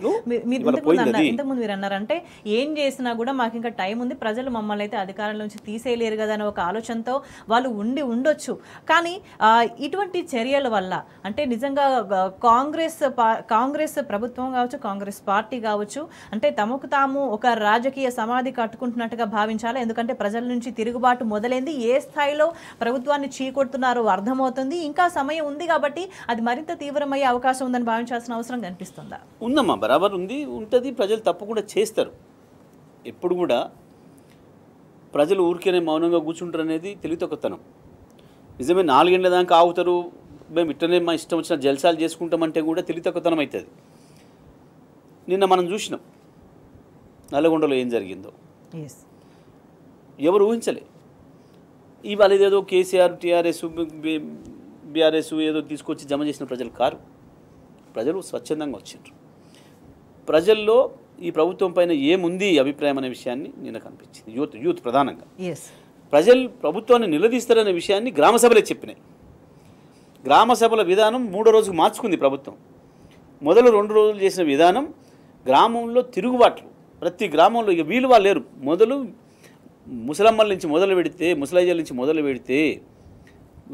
ఇంతకుముందు మీరు అన్నారంటే ఏం చేసినా కూడా మాకు ఇంకా టైం ఉంది, ప్రజలు మమ్మల్ని అయితే అధికారం నుంచి తీసేయలేరు కదా అనే ఒక ఆలోచనతో వాళ్ళు ఉండొచ్చు. కానీ ఇటువంటి చర్యల వల్ల అంటే నిజంగా కాంగ్రెస్ ప్రభుత్వం కావచ్చు, కాంగ్రెస్ పార్టీ కావచ్చు, అంటే తమకు తాము ఒక రాజకీయ సమాధి కట్టుకుంటున్నట్టుగా భావించాలి. ఎందుకంటే ప్రజల నుంచి తిరుగుబాటు మొదలైంది, ఏ స్థాయిలో ప్రభుత్వాన్ని చీకొడుతున్నారో అర్థమవుతుంది. ఇంకా సమయం ఉంది కాబట్టి అది మరింత తీవ్రమయ్యే అవకాశం ఉందని భావించాల్సిన అవసరం కనిపిస్తుందా? ఉందమ్మా, బరాబర్ ఉంటుంది. ప్రజలు తప్పకుండా చేస్తారు. ఎప్పుడు కూడా ప్రజలు ఊరికేనే మౌనంగా కూర్చుంటారు అనేది తెలివితక్కువతనం. నిజమే 4 గంటల దాకా ఆగుతారు, మేము ఇట్టనే మా ఇష్టం వచ్చిన జల్సాలు చేసుకుంటామంటే కూడా తెలివితక్కువతనం అవుతుంది. నిన్న మనం చూసినాం నల్లగొండలో ఏం జరిగిందో, ఎవరు ఊహించలే. ఇవాళ ఇదేదో కేసీఆర్, టీఆర్ఎస్, బీఆర్ఎస్ ఏదో తీసుకొచ్చి జమ చేసిన ప్రజలు కారు. ప్రజలు స్వచ్ఛందంగా వచ్చిండ్రు. ప్రజల్లో ఈ ప్రభుత్వం పైన ఏముంది అభిప్రాయం అనే విషయాన్ని నిన్న కనిపించింది. యూత్ ప్రధానంగా ప్రజలు ప్రభుత్వాన్ని నిలదీస్తారనే విషయాన్ని గ్రామసభలే చెప్పినాయి. గ్రామసభల విధానం 3వ రోజుకు మార్చుకుంది ప్రభుత్వం. మొదలు 2 రోజులు చేసిన విధానం గ్రామంలో తిరుగుబాట్లు. ప్రతి గ్రామంలో ఇక వీలు వాళ్ళు లేరు. మొదలు ముసలమ్మల నుంచి మొదలు పెడితే, ముసలయ్యల నుంచి మొదలు పెడితే,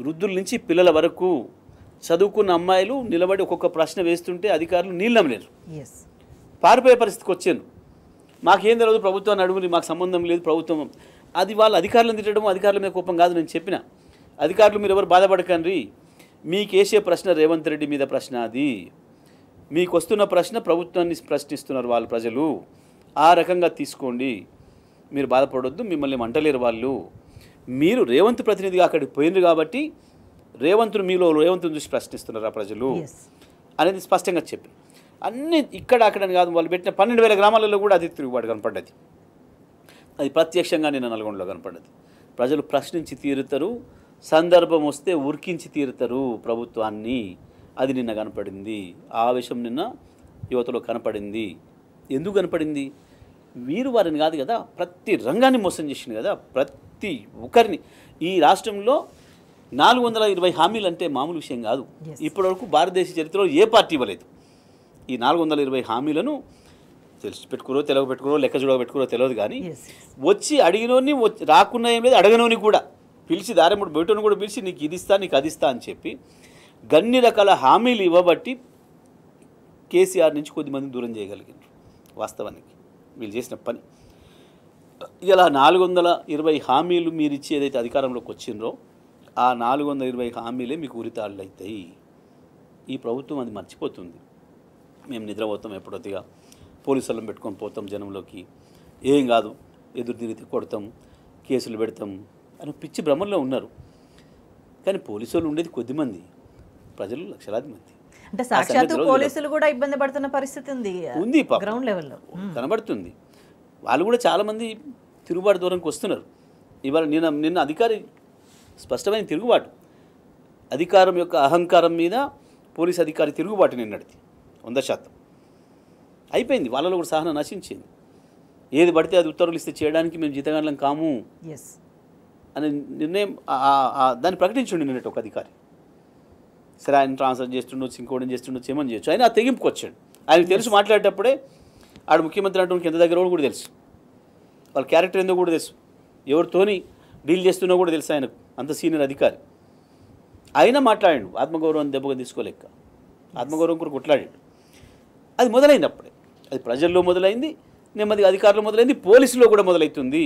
వృద్ధుల నుంచి పిల్లల వరకు చదువుకున్న అమ్మాయిలు నిలబడి ఒక్కొక్క ప్రశ్న వేస్తుంటే అధికారులు నీళ్ళనలేరు, పారిపోయే పరిస్థితికి వచ్చాను. మాకేం తెలియదు, ప్రభుత్వాన్ని అడుగుని, మాకు సంబంధం లేదు ప్రభుత్వం. అది వాళ్ళ అధికారులను తిట్టడం, అధికారుల మీద కోపం కాదు. నేను చెప్పిన అధికారులు మీరు ఎవరు బాధపడకండి, మీకేసే ప్రశ్న రేవంత్ రెడ్డి మీద ప్రశ్న, అది మీకు వస్తున్న ప్రశ్న ప్రభుత్వాన్ని ప్రశ్నిస్తున్నారు వాళ్ళు ప్రజలు, ఆ రకంగా తీసుకోండి, మీరు బాధపడొద్దు, మిమ్మల్ని మంటలేరు వాళ్ళు. మీరు రేవంత్ ప్రతినిధిగా అక్కడికి పోయినారు కాబట్టి మీలో రేవంత్ను చూసి ప్రశ్నిస్తున్నారు ఆ ప్రజలు అనేది స్పష్టంగా చెప్పి, అన్నీ ఇక్కడ అక్కడని కాదు, వాళ్ళు పెట్టిన 12,000 గ్రామాలలో కూడా అది తిరుగుబాటు కనపడ్డది. అది ప్రత్యక్షంగా నిన్న నల్గొండలో కనపడ్డది. ప్రజలు ప్రశ్నించి తీరుతారు, సందర్భం వస్తే ఉరికించి తీరుతారు ప్రభుత్వాన్ని. అది నిన్న కనపడింది. ఆ ఆవేశం నిన్న యువతలో కనపడింది. ఎందుకు కనపడింది? వీరు వారిని కాదు కదా, ప్రతి రంగాన్ని మోసం చేసింది కదా, ప్రతి ఒక్కరిని. ఈ రాష్ట్రంలో 420 హామీలు అంటే మామూలు విషయం కాదు. ఇప్పటివరకు భారతదేశ చరిత్రలో ఏ పార్టీ ఇవ్వలేదు. ఈ 420 హామీలను తెలిసి పెట్టుకురో తెలవ పెట్టుకురో లెక్క చూడవ పెట్టుకురో తెలియదు, కానీ వచ్చి అడిగినోని రాకున్నా ఏం లేదు, అడగనోని కూడా పిలిచి దారెముడు బయటను కూడా పిలిచి నీకు ఇది ఇస్తా, నీకు అది ఇస్తా అని చెప్పి గన్ని రకాల హామీలు ఇవ్వబట్టి కేసీఆర్ నుంచి కొద్దిమంది దూరం చేయగలిగారు. వాస్తవానికి వీళ్ళు చేసిన పని. ఇలా 420 హామీలు మీరు ఇచ్చి ఏదైతే అధికారంలోకి వచ్చిండ్రో ఆ 420 హామీలే మీకు ఉరితాళ్ళు అవుతాయి. ఈ ప్రభుత్వం అది మర్చిపోతుంది. మేము నిద్రపోతాం ఎప్పుడొద్దిగా, పోలీసులను పెట్టుకొని పోతాం జనంలోకి, ఏం కాదు ఎదురు తిరిగి కొడతాం, కేసులు పెడతాం అని పిచ్చి భ్రమంలో ఉన్నారు. కానీ పోలీసు వాళ్ళు ఉండేది కొద్దిమంది, ప్రజలు లక్షలాది మంది. అంటే సాక్షాత్తు పోలీసులు కూడా ఇబ్బంది పడుతున్న పరిస్థితి ఉంది గ్రౌండ్ లెవెల్లో కనబడుతుంది. వాళ్ళు కూడా చాలామంది తిరుగుబాటు దూరంకి వస్తున్నారు. ఇవాళ నిన్న అధికారి స్పష్టమైన తిరుగుబాటు, అధికారం యొక్క అహంకారం మీద పోలీస్ అధికారి తిరుగుబాటు నిన్నటిది 100% అయిపోయింది. వాళ్ళలో కూడా సహనం నశించింది. ఏది పడితే అది ఉత్తర్వులు ఇస్తే చేయడానికి మేము జీతగాళ్ళం కాము అనే నిర్ణయం దాన్ని ప్రకటించండి నిన్నటి ఒక అధికారి. సరే ఆయన ట్రాన్స్ఫర్ చేస్తుండొచ్చు, ఇంకోటి చేస్తుండొచ్చు, ఏమని చేయొచ్చు, ఆయన ఆ తెగింపుకి వచ్చాడు. ఆయనకు తెలుసు మాట్లాడేటప్పుడే ఆడు ముఖ్యమంత్రి అంటే ఎంత దగ్గర కూడా తెలుసు, వాళ్ళ క్యారెక్టర్ ఏందో కూడా తెలుసు, ఎవరితోని డీల్ చేస్తున్నా కూడా తెలుసు ఆయనకు, అంత సీనియర్ అధికారి. అయినా మాట్లాడాడు, ఆత్మగౌరవం దెబ్బగా తీసుకోలేక ఆత్మగౌరవం కూడా కొట్లాడాడు. అది మొదలైంది అప్పుడే, అది ప్రజల్లో మొదలైంది, నెమ్మదిగా అధికారులు మొదలైంది, పోలీసులో కూడా మొదలవుతుంది.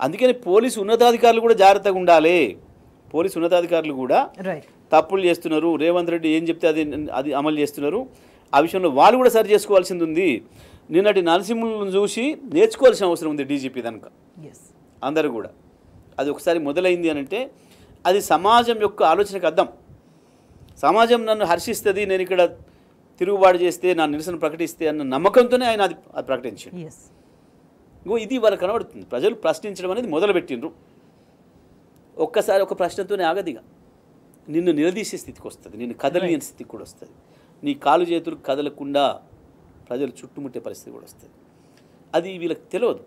అందుకని పోలీసు ఉన్నతాధికారులు కూడా జాగ్రత్తగా ఉండాలి. పోలీసు ఉన్నతాధికారులు కూడా తప్పులు చేస్తున్నారు, రేవంత్ రెడ్డి ఏం చెప్తే అది అమలు చేస్తున్నారు, ఆ విషయంలో వాళ్ళు కూడా సరి చేసుకోవాల్సింది ఉంది. నిన్నటి నరసింహులను చూసి నేర్చుకోవాల్సిన అవసరం ఉంది డీజీపీ కనుక అందరూ కూడా. అది ఒకసారి మొదలైంది అని అంటే అది సమాజం యొక్క ఆలోచనకు అర్థం. సమాజం నన్ను హర్షిస్తుంది, నేను ఇక్కడ తిరుగుబాటు చేస్తే, నా నిరసన ప్రకటిస్తే అన్న నమ్మకంతోనే ఆయన అది ప్రకటించాడు. ఇంకో ఇది వాళ్ళకి కనబడుతుంది. ప్రజలు ప్రశ్నించడం అనేది మొదలుపెట్టిండ్రు. ఒక్కసారి ఒక ప్రశ్నతోనే ఆగదిగా నిన్ను నిలదీసే స్థితికి వస్తుంది, నిన్ను కదలియని స్థితికి కూడా వస్తుంది. నీ కాలు చేతులు కదలకుండా ప్రజలు చుట్టుముట్టే పరిస్థితి కూడా వస్తుంది. అది వీళ్ళకి తెలియదు.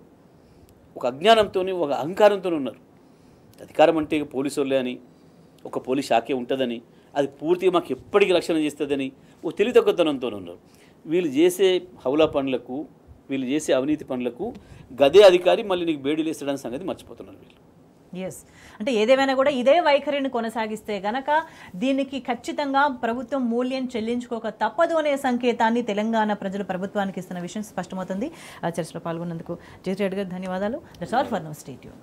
ఒక అజ్ఞానంతో, ఒక అహంకారంతో ఉన్నారు. అధికారం అంటే పోలీసు వాళ్ళే అని, ఒక పోలీస్ శాఖే ఉంటుందని, అది పూర్తిగా మాకు ఎప్పటికీ రక్షణ చేస్తుందని ఓ తెలివితక్కువతనంతో ఉన్నారు. వీళ్ళు చేసే హౌలా పనులకు, వీళ్ళు చేసే అవినీతి పనులకు గదే అధికారి మళ్ళీ నీకు బేడీలు వేస్తాడని సంగతి మర్చిపోతున్నారు వీళ్ళు. అంటే ఏదేమైనా కూడా ఇదే వైఖరిని కొనసాగిస్తే గనక దీనికి ఖచ్చితంగా ప్రభుత్వం మూల్యం చెల్లించుకోక తప్పదు అనే సంకేతాన్ని తెలంగాణ ప్రజలు ప్రభుత్వానికి ఇస్తున్న విషయం స్పష్టమవుతుంది. చర్చలో పాల్గొన్నందుకు జయరెడ్డి గారు ధన్యవాదాలు. That's all for now. Stay tuned.